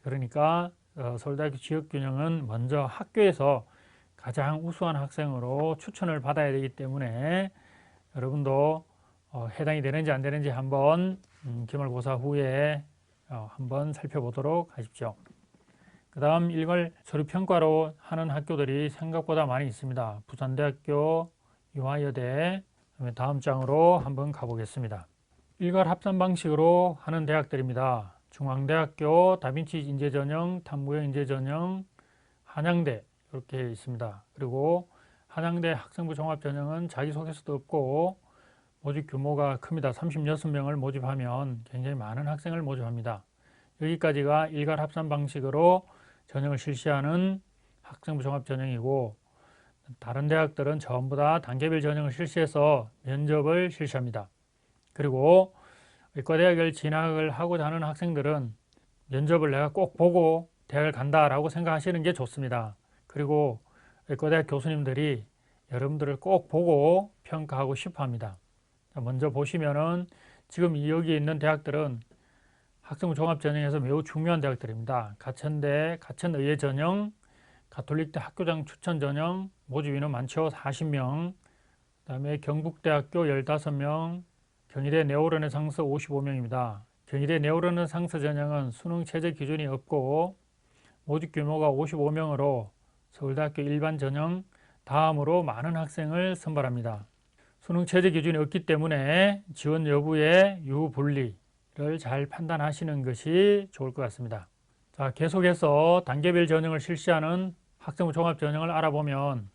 그러니까 서울대학교 지역균형은 먼저 학교에서 가장 우수한 학생으로 추천을 받아야 되기 때문에 여러분도 해당이 되는지 안 되는지 한번 기말고사 후에 한번 살펴보도록 하십시오. 그 다음 일괄 서류평가로 하는 학교들이 생각보다 많이 있습니다. 부산대학교, 유화여대, 다음 장으로 한번 가보겠습니다. 일괄 합산 방식으로 하는 대학들입니다. 중앙대학교, 다빈치 인재전형, 탐구형 인재전형, 한양대 이렇게 있습니다. 그리고 한양대 학생부 종합전형은 자기소개서도 없고 모집 규모가 큽니다. 36명을 모집하면 굉장히 많은 학생을 모집합니다. 여기까지가 일괄 합산 방식으로 전형을 실시하는 학생부 종합전형이고 다른 대학들은 전부 다 단계별 전형을 실시해서 면접을 실시합니다. 그리고 의과대학을 진학을 하고자 하는 학생들은 면접을 내가 꼭 보고 대학을 간다라고 생각하시는 게 좋습니다. 그리고 의과대학 교수님들이 여러분들을 꼭 보고 평가하고 싶어 합니다. 먼저 보시면은 지금 여기 있는 대학들은 학생부 종합전형에서 매우 중요한 대학들입니다. 가천대, 가천의예 전형, 가톨릭대 학교장 추천 전형, 모집 인원 많죠. 40명. 그 다음에 경북대학교 15명, 경희대 네오르네상스 55명입니다. 경희대 네오르네상스 전형은 수능 최저 기준이 없고 모집 규모가 55명으로 서울대학교 일반 전형 다음으로 많은 학생을 선발합니다. 수능 최저 기준이 없기 때문에 지원 여부의 유분리를 잘 판단하시는 것이 좋을 것 같습니다. 자, 계속해서 단계별 전형을 실시하는 학생부 종합전형을 알아보면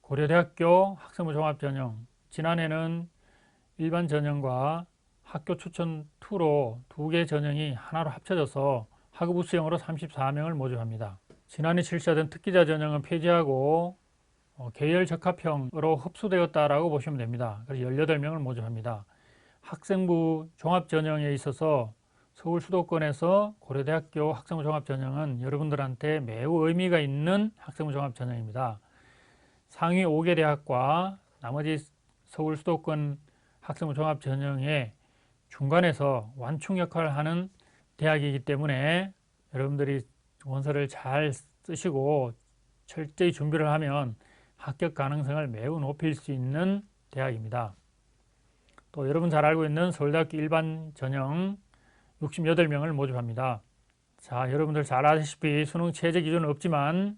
고려대학교 학생부 종합전형, 지난해는 일반 전형과 학교 추천 2로 두 개 전형이 하나로 합쳐져서 학업 우수형으로 34명을 모집합니다. 지난해 실시하던 특기자 전형은 폐지하고 계열 적합형으로 흡수되었다라고 보시면 됩니다. 그래서 18명을 모집합니다. 학생부 종합전형에 있어서 서울 수도권에서 고려대학교 학생부 종합전형은 여러분들한테 매우 의미가 있는 학생부 종합전형입니다. 상위 5개 대학과 나머지 서울 수도권 학생부 종합전형의 중간에서 완충 역할을 하는 대학이기 때문에 여러분들이 원서를 잘 쓰시고 철저히 준비를 하면 합격 가능성을 매우 높일 수 있는 대학입니다. 또 여러분 잘 알고 있는 서울대학교 일반 전형 68명을 모집합니다. 자, 여러분들 잘 아시다시피 수능 최저 기준은 없지만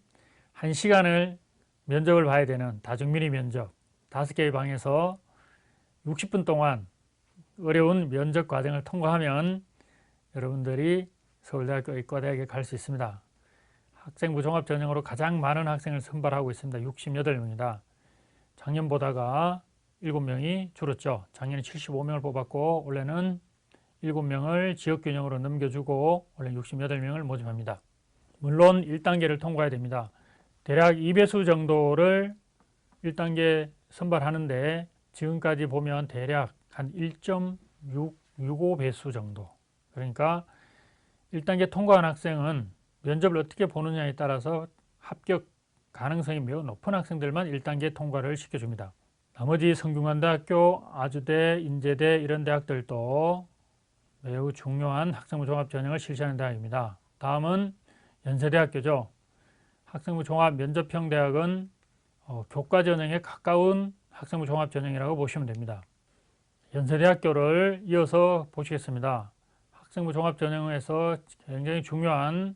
1시간을 면접을 봐야 되는 다중민의 면접 5개의 방에서 60분 동안 어려운 면접 과정을 통과하면 여러분들이 서울대학교 의과대학에 갈 수 있습니다. 학생부 종합전형으로 가장 많은 학생을 선발하고 있습니다. 68명이다. 작년보다가 7명이 줄었죠. 작년에 75명을 뽑았고 올해는 7명을 지역균형으로 넘겨주고 올해 68명을 모집합니다. 물론 1단계를 통과해야 됩니다. 대략 2배수 정도를 1단계 선발하는데 지금까지 보면 대략 한 1.665배수 정도. 그러니까 1단계 통과한 학생은 면접을 어떻게 보느냐에 따라서 합격 가능성이 매우 높은 학생들만 1단계 통과를 시켜줍니다. 나머지 성균관대학교, 아주대, 인제대 이런 대학들도 매우 중요한 학생부 종합 전형을 실시하는 대학입니다. 다음은 연세대학교죠. 학생부 종합 면접형 대학은 교과 전형에 가까운 학생부 종합 전형이라고 보시면 됩니다. 연세대학교를 이어서 보시겠습니다. 학생부 종합 전형에서 굉장히 중요한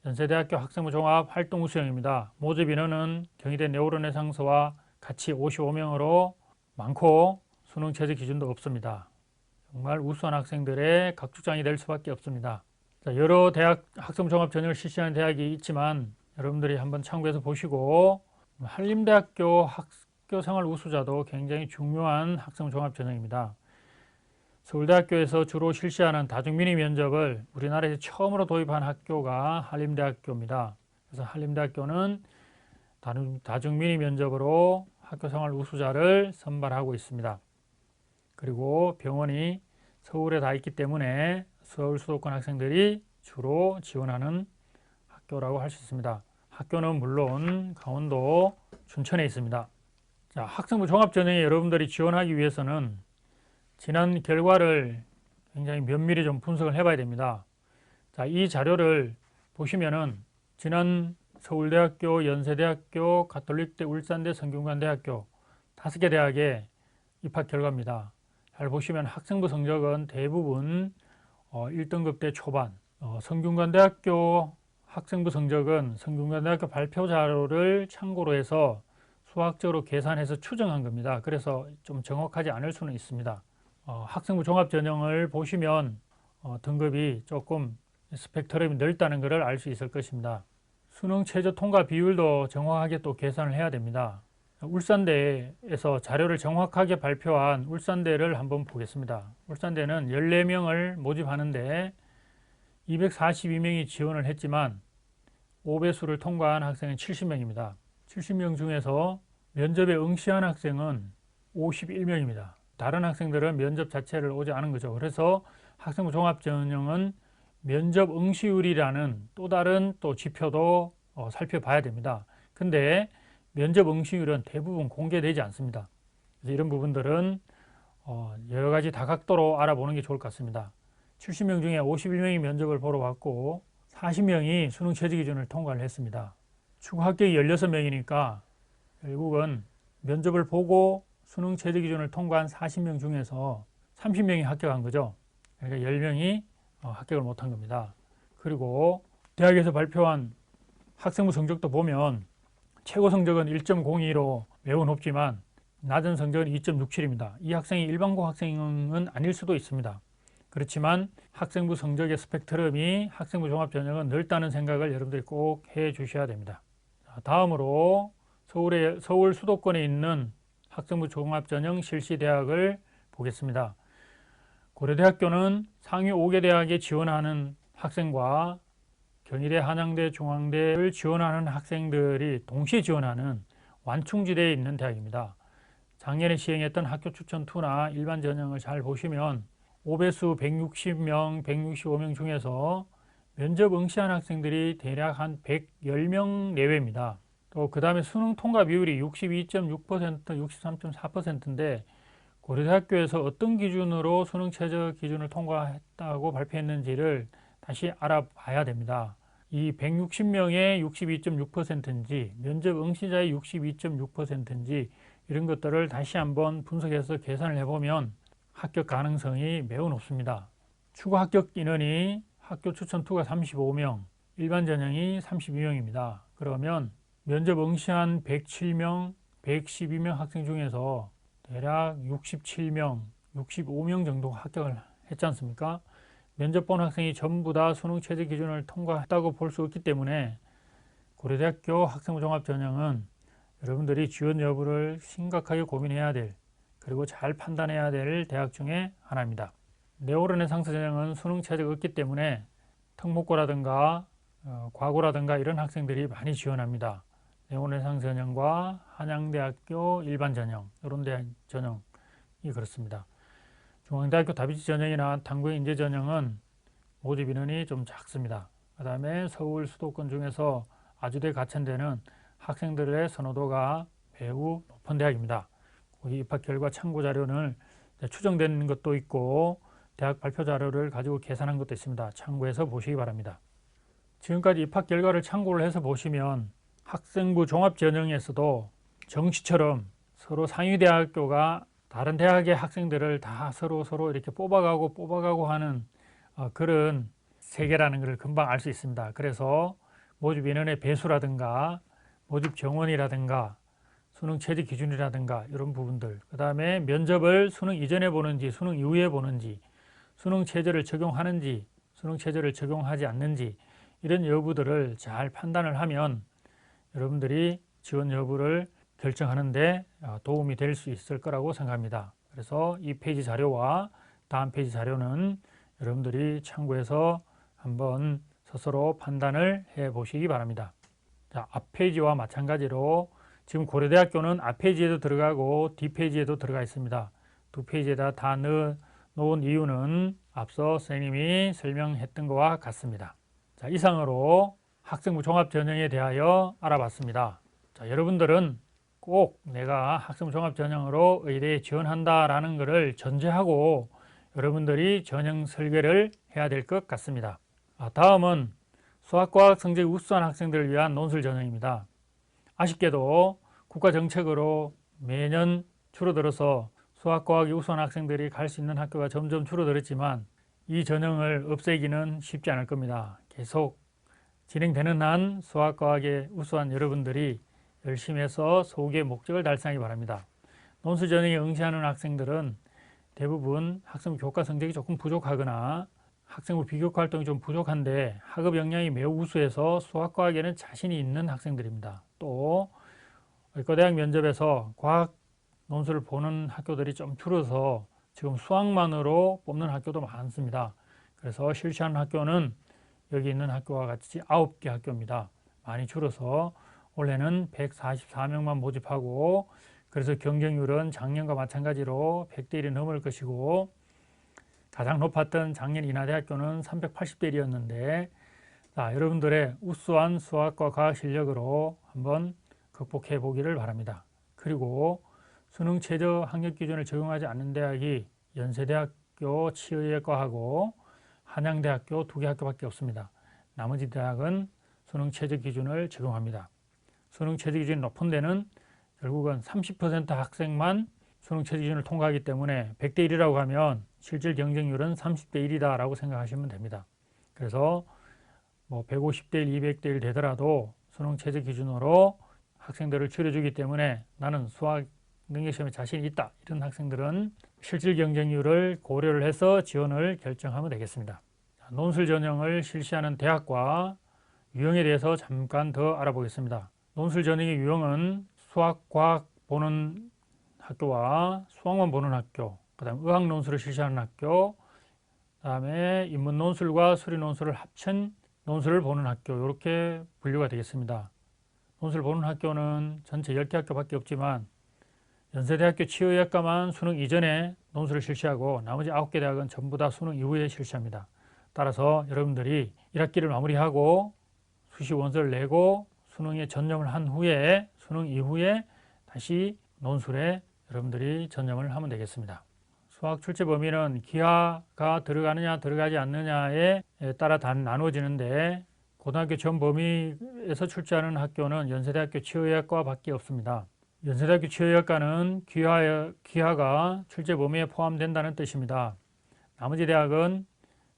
연세대학교 학생부 종합 활동 우수형입니다. 모집 인원은 경희대 네오르네상스와 같이 55명으로 많고 수능 최저 기준도 없습니다. 정말 우수한 학생들의 각축장이 될 수밖에 없습니다. 여러 대학 학생부 종합 전형을 실시하는 대학이 있지만 여러분들이 한번 참고해서 보시고, 한림대학교 학교생활 우수자도 굉장히 중요한 학생부 종합 전형입니다. 서울대학교에서 주로 실시하는 다중민의 면접을 우리나라에서 처음으로 도입한 학교가 한림대학교입니다. 그래서 한림대학교는 다중민의 면접으로 학교생활 우수자를 선발하고 있습니다. 그리고 병원이 서울에 다 있기 때문에 서울 수도권 학생들이 주로 지원하는 학교라고 할 수 있습니다. 학교는 물론 강원도 춘천에 있습니다. 자, 학생부 종합전형에 여러분들이 지원하기 위해서는 지난 결과를 굉장히 면밀히 좀 분석을 해봐야 됩니다. 자, 이 자료를 보시면은 지난 서울대학교, 연세대학교, 가톨릭대, 울산대, 성균관대학교 5개 대학의 입학 결과입니다. 잘 보시면 학생부 성적은 대부분 1등급대 초반, 성균관대학교 학생부 성적은 성균관대학교 발표 자료를 참고로 해서 수학적으로 계산해서 추정한 겁니다. 그래서 좀 정확하지 않을 수는 있습니다. 학생부 종합 전형을 보시면 등급이 조금 스펙트럼이 넓다는 것을 알 수 있을 것입니다. 수능 최저 통과 비율도 정확하게 또 계산을 해야 됩니다. 울산대에서 자료를 정확하게 발표한 울산대를 한번 보겠습니다. 울산대는 14명을 모집하는데 242명이 지원을 했지만 5배수를 통과한 학생은 70명입니다. 70명 중에서 면접에 응시한 학생은 51명입니다. 다른 학생들은 면접 자체를 오지 않은 거죠. 그래서 학생부 종합전형은 면접 응시율이라는 또 다른 지표도 살펴봐야 됩니다. 근데 면접 응시율은 대부분 공개되지 않습니다. 그래서 이런 부분들은 여러 가지 다각도로 알아보는 게 좋을 것 같습니다. 70명 중에 51명이 면접을 보러 왔고 40명이 수능 최저 기준을 통과를 했습니다. 추가 합격이 16명이니까 결국은 면접을 보고 수능 최저 기준을 통과한 40명 중에서 30명이 합격한 거죠. 그러니까 10명이 합격을 못한 겁니다. 그리고 대학에서 발표한 학생부 성적도 보면 최고 성적은 1.02로 매우 높지만 낮은 성적은 2.67입니다. 이 학생이 일반고 학생은 아닐 수도 있습니다. 그렇지만 학생부 성적의 스펙트럼이 학생부 종합전형은 넓다는 생각을 여러분들이 꼭 해 주셔야 됩니다. 다음으로 서울 수도권에 있는 학생부 종합전형 실시대학을 보겠습니다. 고려대학교는 상위 5개 대학에 지원하는 학생과 경희대, 한양대, 중앙대를 지원하는 학생들이 동시에 지원하는 완충지대에 있는 대학입니다. 작년에 시행했던 학교 추천2나 일반 전형을 잘 보시면 5배수 160명, 165명 중에서 면접 응시한 학생들이 대략 한 110명 내외입니다. 또 그 다음에 수능 통과 비율이 62.6%, 63.4%인데 고려대학교에서 어떤 기준으로 수능 최저 기준을 통과했다고 발표했는지를 다시 알아봐야 됩니다. 이 160명의 62.6%인지 면접 응시자의 62.6%인지 이런 것들을 다시 한번 분석해서 계산을 해보면 합격 가능성이 매우 높습니다. 추가 합격 인원이 학교 추천2가 35명, 일반 전형이 32명입니다. 그러면 면접 응시한 107명, 112명 학생 중에서 대략 67명, 65명 정도 합격을 했지 않습니까? 면접 본 학생이 전부 다 수능 최저 기준을 통과했다고 볼 수 없기 때문에 고려대학교 학생부 종합전형은 여러분들이 지원 여부를 심각하게 고민해야 될, 그리고 잘 판단해야 될 대학 중에 하나입니다. 네오르네상스 전형은 수능 최저가 없기 때문에 특목고라든가 과고라든가 이런 학생들이 많이 지원합니다. 네오르네상스 전형과 한양대학교 일반 전형, 이런 대학 전형이 그렇습니다. 중앙대학교 다비치 전형이나 당구인재 전형은 모집 인원이 좀 작습니다. 그 다음에 서울 수도권 중에서 아주대 가천대는 학생들의 선호도가 매우 높은 대학입니다. 거기 입학 결과 참고 자료는 추정되는 것도 있고 대학 발표 자료를 가지고 계산한 것도 있습니다. 참고해서 보시기 바랍니다. 지금까지 입학 결과를 참고를 해서 보시면 학생부 종합전형에서도 정시처럼 서로 상위대학교가 다른 대학의 학생들을 다 서로 이렇게 뽑아가고 하는 그런 세계라는 것을 금방 알 수 있습니다. 그래서 모집 인원의 배수라든가 모집 정원이라든가 수능 최저 기준이라든가 이런 부분들, 그 다음에 면접을 수능 이전에 보는지 수능 이후에 보는지, 수능 최저를 적용하는지 수능 최저를 적용하지 않는지, 이런 여부들을 잘 판단을 하면 여러분들이 지원 여부를 결정하는데 도움이 될 수 있을 거라고 생각합니다. 그래서 이 페이지 자료와 다음 페이지 자료는 여러분들이 참고해서 한번 스스로 판단을 해 보시기 바랍니다. 자, 앞 페이지와 마찬가지로 지금 고려대학교는 앞 페이지에도 들어가고 뒷 페이지에도 들어가 있습니다. 두 페이지에다 다 넣은 이유는 앞서 선생님이 설명했던 것과 같습니다. 자, 이상으로 학생부 종합전형에 대하여 알아봤습니다. 자, 여러분들은 꼭 내가 학생부 종합전형으로 의대에 지원한다라는 것을 전제하고 여러분들이 전형 설계를 해야 될 것 같습니다. 다음은 수학과학 성적이 우수한 학생들을 위한 논술 전형입니다. 아쉽게도 국가정책으로 매년 줄어들어서 수학과학이 우수한 학생들이 갈 수 있는 학교가 점점 줄어들었지만 이 전형을 없애기는 쉽지 않을 겁니다. 계속 진행되는 한 수학과학에 우수한 여러분들이 열심히 해서 소수의 목적을 달성하기 바랍니다. 논술 전형에 응시하는 학생들은 대부분 학생부 교과 성적이 조금 부족하거나 학생부 비교과 활동이 좀 부족한데 학업 역량이 매우 우수해서 수학과학에는 자신이 있는 학생들입니다. 또 의과대학 면접에서 과학 논술을 보는 학교들이 좀 줄어서 지금 수학만으로 뽑는 학교도 많습니다. 그래서 실시하는 학교는 여기 있는 학교와 같이 9개 학교입니다. 많이 줄어서 올해는 144명만 모집하고, 그래서 경쟁률은 작년과 마찬가지로 100대 1이 넘을 것이고, 가장 높았던 작년 인하대학교는 380대 1이었는데 여러분들의 우수한 수학과 과학 실력으로 한번 극복해 보기를 바랍니다. 그리고 수능 최저 학력 기준을 적용하지 않는 대학이 연세대학교 치의학과하고 한양대학교 2개 학교밖에 없습니다. 나머지 대학은 수능 최저 기준을 적용합니다. 수능 최저 기준이 높은 데는 결국은 30% 학생만 수능 최저 기준을 통과하기 때문에 100대 1이라고 하면 실질 경쟁률은 30대 1이다 라고 생각하시면 됩니다. 그래서 150대 1, 200대 1 되더라도 수능 최저 기준으로 학생들을 줄여주기 때문에 나는 수학 능력시험에 자신이 있다, 이런 학생들은 실질 경쟁률을 고려를 해서 지원을 결정하면 되겠습니다. 논술 전형을 실시하는 대학과 유형에 대해서 잠깐 더 알아보겠습니다. 논술 전형의 유형은 수학, 과학 보는 학교와 수학만 보는 학교, 그 다음에 의학 논술을 실시하는 학교, 그 다음에 인문 논술과 수리 논술을 합친 논술을 보는 학교, 이렇게 분류가 되겠습니다. 논술 보는 학교는 전체 10개 학교밖에 없지만 연세대학교 치의학과만 수능 이전에 논술을 실시하고 나머지 9개 대학은 전부 다 수능 이후에 실시합니다. 따라서 여러분들이 1학기를 마무리하고 수시 원서를 내고 수능에 전념을 한 후에 수능 이후에 다시 논술에 여러분들이 전념을 하면 되겠습니다. 수학 출제 범위는 기하가 들어가느냐 들어가지 않느냐에 따라 다 나누어지는데 고등학교 전 범위에서 출제하는 학교는 연세대학교 치의학과 밖에 없습니다. 연세대학교 치의학과는 기하가 출제 범위에 포함된다는 뜻입니다. 나머지 대학은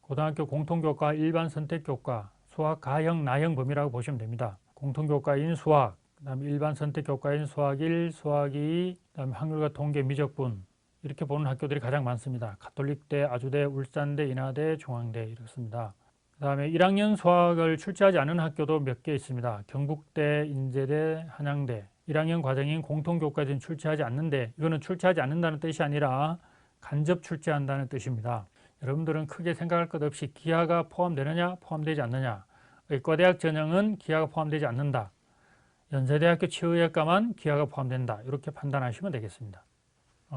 고등학교 공통교과, 일반 선택교과, 수학 가형, 나형 범위라고 보시면 됩니다. 공통교과인 수학, 그다음에 일반 선택교과인 수학 1, 수학 2, 그다음에 확률과 통계, 미적분, 이렇게 보는 학교들이 가장 많습니다. 가톨릭대, 아주대, 울산대, 인하대, 중앙대 이렇습니다. 그 다음에 1학년 수학을 출제하지 않은 학교도 몇 개 있습니다. 경북대, 인제대, 한양대. 1학년 과정인 공통교과에는 출제하지 않는데, 이거는 출제하지 않는다는 뜻이 아니라 간접 출제한다는 뜻입니다. 여러분들은 크게 생각할 것 없이 기하가 포함되느냐 포함되지 않느냐, 의과대학 전형은 기하가 포함되지 않는다, 연세대학교 치의학과만 기하가 포함된다, 이렇게 판단하시면 되겠습니다.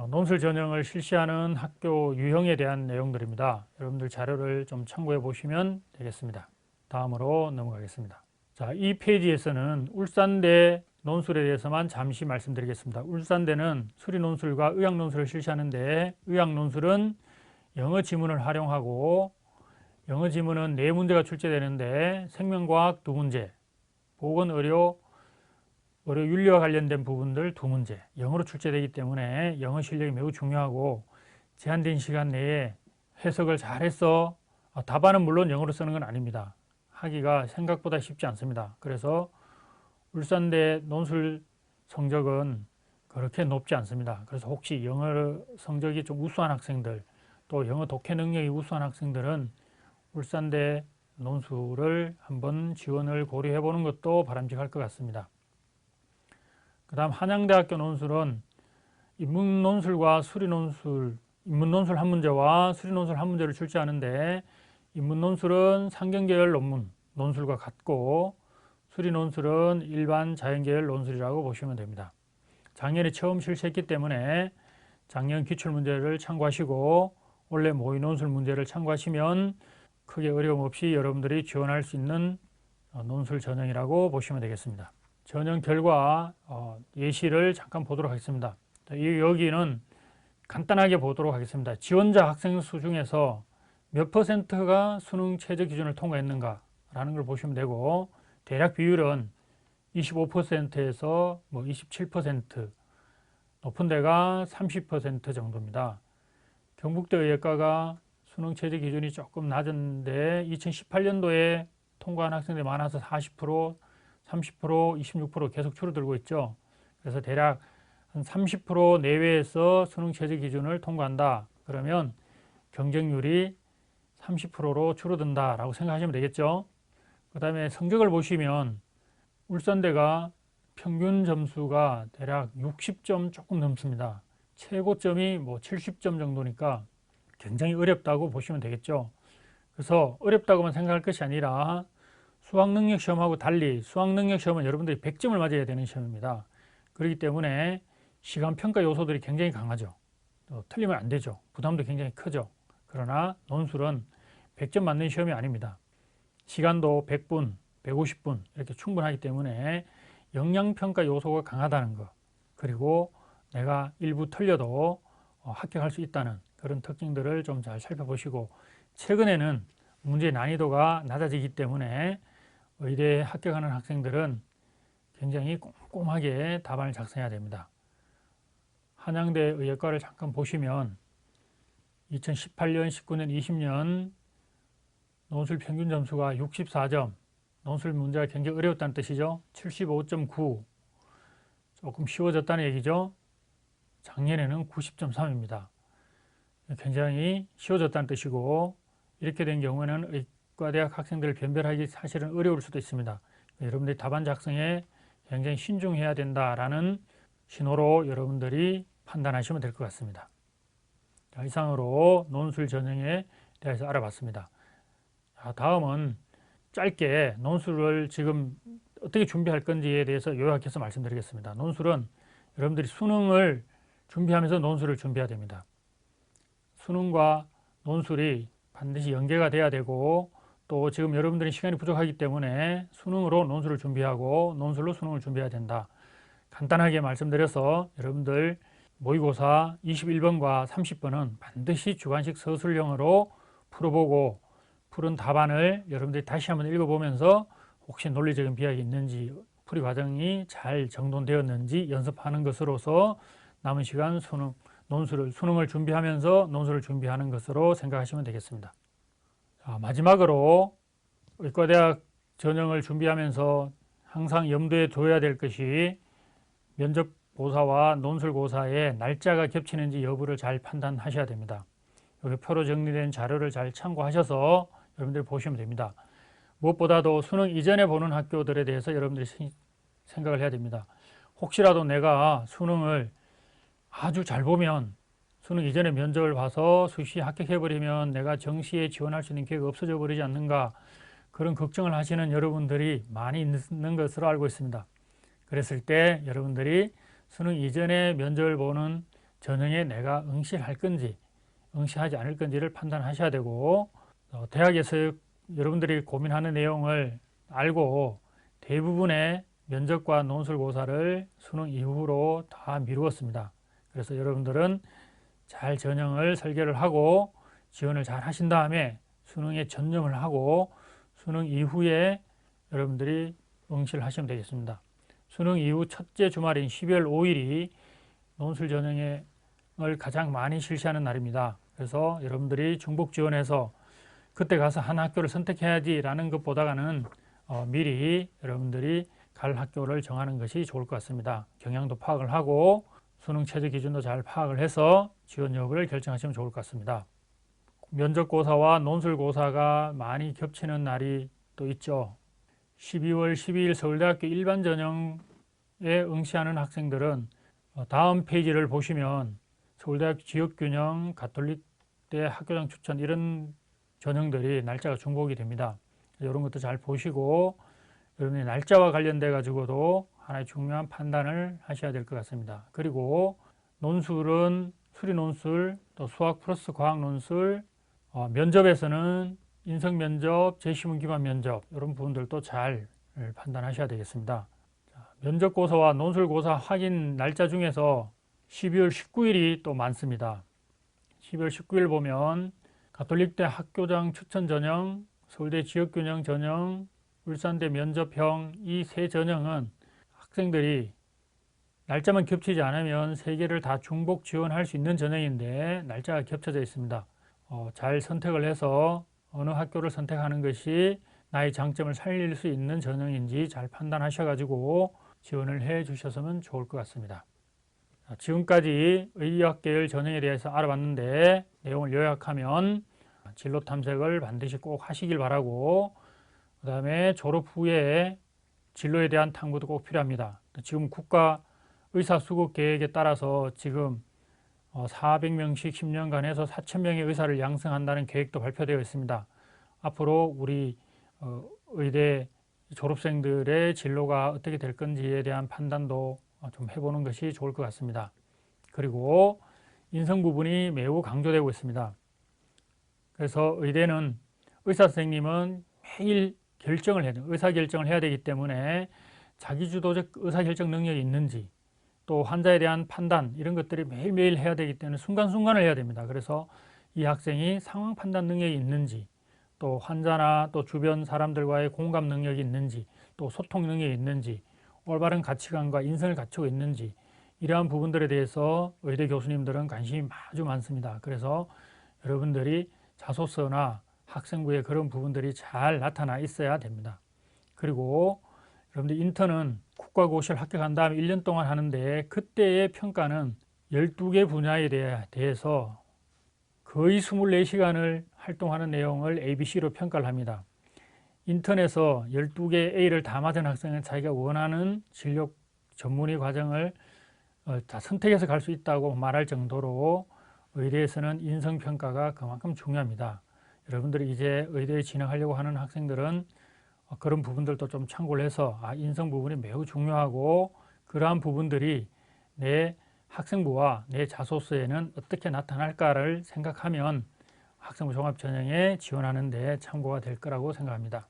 논술 전형을 실시하는 학교 유형에 대한 내용들입니다. 여러분들 자료를 좀 참고해 보시면 되겠습니다. 다음으로 넘어가겠습니다. 자, 이 페이지에서는 울산대 논술에 대해서만 잠시 말씀드리겠습니다. 울산대는 수리 논술과 의학 논술을 실시하는데, 의학 논술은 영어 지문을 활용하고 영어 지문은 4문제가 출제되는데 생명과학 2문제, 보건의료, 의료윤리와 관련된 부분들 2문제 영어로 출제되기 때문에 영어 실력이 매우 중요하고 제한된 시간 내에 해석을 잘해서 답안은 물론 영어로 쓰는 건 아닙니다. 하기가 생각보다 쉽지 않습니다. 그래서 울산대 논술 성적은 그렇게 높지 않습니다. 그래서 혹시 영어 성적이 좀 우수한 학생들 또 영어 독해 능력이 우수한 학생들은 울산대 논술을 한번 지원을 고려해 보는 것도 바람직할 것 같습니다. 그 다음 한양대학교 논술은 인문논술과 수리논술, 인문논술 한 문제와 수리논술 한 문제를 출제하는데 인문논술은 상경계열 논문, 논술과 같고 수리논술은 일반 자연계열 논술이라고 보시면 됩니다. 작년에 처음 실시했기 때문에 작년 기출문제를 참고하시고 올해 모의논술 문제를 참고하시면 크게 어려움 없이 여러분들이 지원할 수 있는 논술 전형이라고 보시면 되겠습니다. 전형 결과 예시를 잠깐 보도록 하겠습니다. 여기는 간단하게 보도록 하겠습니다. 지원자 학생 수 중에서 몇 퍼센트가 수능 최저 기준을 통과했는가 라는 걸 보시면 되고 대략 비율은 25%에서 27%, 높은 데가 30% 정도입니다. 경북대 의예과가 수능 최저 기준이 조금 낮은데 2018년도에 통과한 학생들이 많아서 40%, 30%, 26% 계속 줄어들고 있죠. 그래서 대략 한 30% 내외에서 수능 최저 기준을 통과한다. 그러면 경쟁률이 30%로 줄어든다라고 생각하시면 되겠죠. 그 다음에 성적을 보시면 울산대가 평균 점수가 대략 60점 조금 넘습니다. 최고점이 70점 정도니까 굉장히 어렵다고 보시면 되겠죠. 그래서 어렵다고만 생각할 것이 아니라 수학능력 시험하고 달리 수학능력 시험은 여러분들이 100점을 맞아야 되는 시험입니다. 그렇기 때문에 시간평가 요소들이 굉장히 강하죠. 틀리면 안 되죠. 부담도 굉장히 크죠. 그러나 논술은 100점 맞는 시험이 아닙니다. 시간도 100분, 150분 이렇게 충분하기 때문에 역량평가 요소가 강하다는 것, 그리고 내가 일부 틀려도 합격할 수 있다는 그런 특징들을 좀 잘 살펴보시고, 최근에는 문제 난이도가 낮아지기 때문에 의대에 합격하는 학생들은 굉장히 꼼꼼하게 답안을 작성해야 됩니다. 한양대 의예과를 잠깐 보시면 2018년, 19년, 20년 논술 평균 점수가 64점, 논술 문제가 굉장히 어려웠다는 뜻이죠. 75.9, 조금 쉬워졌다는 얘기죠. 작년에는 90.3입니다. 굉장히 쉬워졌다는 뜻이고, 이렇게 된 경우에는 의과대학 학생들을 변별하기 사실은 어려울 수도 있습니다. 여러분들이 답안 작성에 굉장히 신중해야 된다라는 신호로 여러분들이 판단하시면 될 것 같습니다. 자, 이상으로 논술 전형에 대해서 알아봤습니다. 자, 다음은 짧게 논술을 지금 어떻게 준비할 건지에 대해서 요약해서 말씀드리겠습니다. 논술은 여러분들이 수능을 준비하면서 논술을 준비해야 됩니다. 수능과 논술이 반드시 연계가 돼야 되고, 또 지금 여러분들이 시간이 부족하기 때문에 수능으로 논술을 준비하고 논술로 수능을 준비해야 된다. 간단하게 말씀드려서 여러분들 모의고사 21번과 30번은 반드시 주관식 서술형으로 풀어보고 푸른 답안을 여러분들이 다시 한번 읽어보면서 혹시 논리적인 비약이 있는지, 풀이 과정이 잘 정돈되었는지 연습하는 것으로서 남은 시간 수능을 준비하면서 논술을 준비하는 것으로 생각하시면 되겠습니다. 자, 마지막으로 의과대학 전형을 준비하면서 항상 염두에 둬야 될 것이 면접고사와 논술고사의 날짜가 겹치는지 여부를 잘 판단하셔야 됩니다. 여기 표로 정리된 자료를 잘 참고하셔서 여러분들이 보시면 됩니다. 무엇보다도 수능 이전에 보는 학교들에 대해서 여러분들이 생각을 해야 됩니다. 혹시라도 내가 수능을 아주 잘 보면 수능 이전에 면접을 봐서 수시에 합격해버리면 내가 정시에 지원할 수 있는 기회가 없어져 버리지 않는가, 그런 걱정을 하시는 여러분들이 많이 있는 것으로 알고 있습니다. 그랬을 때 여러분들이 수능 이전에 면접을 보는 전형에 내가 응시할 건지 응시하지 않을 건지를 판단하셔야 되고, 대학에서 여러분들이 고민하는 내용을 알고 대부분의 면접과 논술고사를 수능 이후로 다 미루었습니다. 그래서 여러분들은 잘 전형을 설계를 하고 지원을 잘 하신 다음에 수능에 전념을 하고 수능 이후에 여러분들이 응시를 하시면 되겠습니다. 수능 이후 첫째 주말인 12월 5일이 논술 전형을 가장 많이 실시하는 날입니다. 그래서 여러분들이 중복 지원해서 그때 가서 한 학교를 선택해야지 라는 것보다는 미리 여러분들이 갈 학교를 정하는 것이 좋을 것 같습니다. 경향도 파악을 하고 수능 최저 기준도 잘 파악을 해서 지원 여부를 결정하시면 좋을 것 같습니다. 면접고사와 논술고사가 많이 겹치는 날이 또 있죠. 12월 12일 서울대학교 일반 전형에 응시하는 학생들은 다음 페이지를 보시면 서울대학교 지역균형, 가톨릭대 학교장 추천 이런 전형들이 날짜가 중복이 됩니다. 이런 것도 잘 보시고 여러분이 날짜와 관련돼 가지고도 하나의 중요한 판단을 하셔야 될 것 같습니다. 그리고 논술은 수리 논술, 또 수학 플러스 과학 논술, 면접에서는 인성 면접, 제시문 기반 면접 이런 부분들도 잘 판단하셔야 되겠습니다. 면접고사와 논술고사 확인 날짜 중에서 12월 19일이 또 많습니다. 12월 19일 보면 가톨릭대 학교장 추천 전형, 서울대 지역균형 전형, 울산대 면접형 이 세 전형은 학생들이 날짜만 겹치지 않으면 세 개를 다 중복 지원할 수 있는 전형인데 날짜가 겹쳐져 있습니다. 잘 선택을 해서 어느 학교를 선택하는 것이 나의 장점을 살릴 수 있는 전형인지 잘 판단하셔가지고 지원을 해 주셨으면 좋을 것 같습니다. 지금까지 의학계열 전형에 대해서 알아봤는데 내용을 요약하면 진로 탐색을 반드시 꼭 하시길 바라고 그 다음에 졸업 후에 진로에 대한 탐구도 꼭 필요합니다. 지금 국가 의사수급 계획에 따라서 지금 400명씩 10년간 해서 4,000명의 의사를 양성한다는 계획도 발표되어 있습니다. 앞으로 우리 의대 졸업생들의 진로가 어떻게 될 건지에 대한 판단도 좀 해보는 것이 좋을 것 같습니다. 그리고 인성 부분이 매우 강조되고 있습니다. 그래서 의대는 의사 선생님은 매일 결정을 해야 돼요. 의사결정을 해야 되기 때문에 자기주도적 의사결정 능력이 있는지 또 환자에 대한 판단 이런 것들이 매일매일 해야 되기 때문에 순간순간을 해야 됩니다. 그래서 이 학생이 상황 판단 능력이 있는지 또 환자나 또 주변 사람들과의 공감 능력이 있는지 또 소통 능력이 있는지 올바른 가치관과 인성을 갖추고 있는지 이러한 부분들에 대해서 의대 교수님들은 관심이 아주 많습니다. 그래서 여러분들이 자소서나 학생부에 그런 부분들이 잘 나타나 있어야 됩니다. 그리고 여러분들 인턴은 국가고시를 합격한 다음에 1년 동안 하는데 그때의 평가는 12개 분야에 대해서 거의 24시간을 활동하는 내용을 ABC로 평가를 합니다. 인턴에서 12개 A를 다 맞은 학생은 자기가 원하는 진로 전문의 과정을 다 선택해서 갈 수 있다고 말할 정도로 의대에서는 인성평가가 그만큼 중요합니다. 여러분들이 이제 의대에 진학하려고 하는 학생들은 그런 부분들도 좀 참고를 해서 인성 부분이 매우 중요하고 그러한 부분들이 내 학생부와 내 자소서에는 어떻게 나타날까를 생각하면 학생부 종합전형에 지원하는 데 참고가 될 거라고 생각합니다.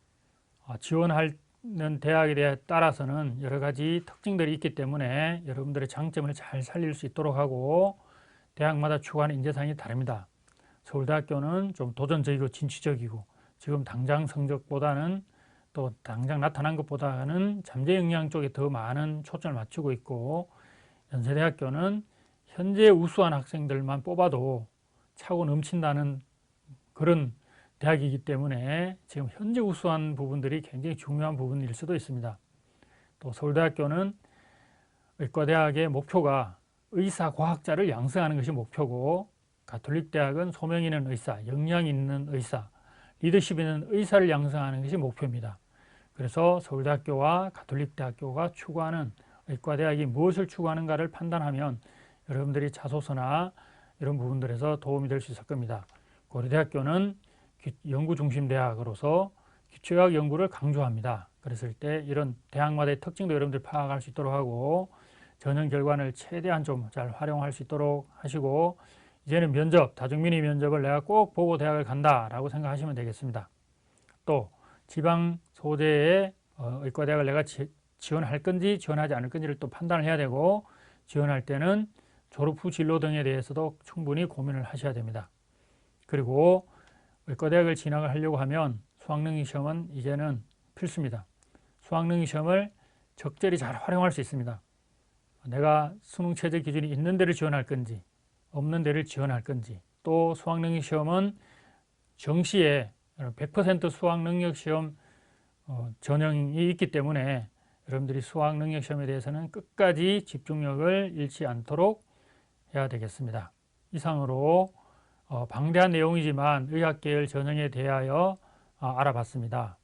지원하는 대학에 따라서는 여러 가지 특징들이 있기 때문에 여러분들의 장점을 잘 살릴 수 있도록 하고 대학마다 추구하는 인재상이 다릅니다. 서울대학교는 좀 도전적이고 진취적이고 지금 당장 성적보다는 또 당장 나타난 것보다는 잠재 역량 쪽에 더 많은 초점을 맞추고 있고 연세대학교는 현재 우수한 학생들만 뽑아도 차고 넘친다는 그런 대학이기 때문에 지금 현재 우수한 부분들이 굉장히 중요한 부분일 수도 있습니다. 또 서울대학교는 의과대학의 목표가 의사과학자를 양성하는 것이 목표고 가톨릭대학은 소명 있는 의사, 역량 있는 의사, 리더십 있는 의사를 양성하는 것이 목표입니다. 그래서 서울대학교와 가톨릭대학교가 추구하는 의과대학이 무엇을 추구하는가를 판단하면 여러분들이 자소서나 이런 부분들에서 도움이 될 수 있을 겁니다. 고려대학교는 연구중심대학으로서 기초의학 연구를 강조합니다. 그랬을 때 이런 대학마다의 특징도 여러분들이 파악할 수 있도록 하고 전형 결과를 최대한 좀 잘 활용할 수 있도록 하시고 이제는 면접, 다중민의 면접을 내가 꼭 보고 대학을 간다라고 생각하시면 되겠습니다. 또 지방 소재의 의과대학을 내가 지원할 건지 지원하지 않을 건지를 또 판단을 해야 되고 지원할 때는 졸업 후 진로 등에 대해서도 충분히 고민을 하셔야 됩니다. 그리고 의과대학을 진학을 하려고 하면 수학능력시험은 이제는 필수입니다. 수학능력시험을 적절히 잘 활용할 수 있습니다. 내가 수능 최저 기준이 있는 데를 지원할 건지 없는 데를 지원할 건지, 또 수학능력시험은 정시에 100% 수학능력시험 전형이 있기 때문에 여러분들이 수학능력시험에 대해서는 끝까지 집중력을 잃지 않도록 해야 되겠습니다. 이상으로 방대한 내용이지만 의학계열 전형에 대하여 알아봤습니다.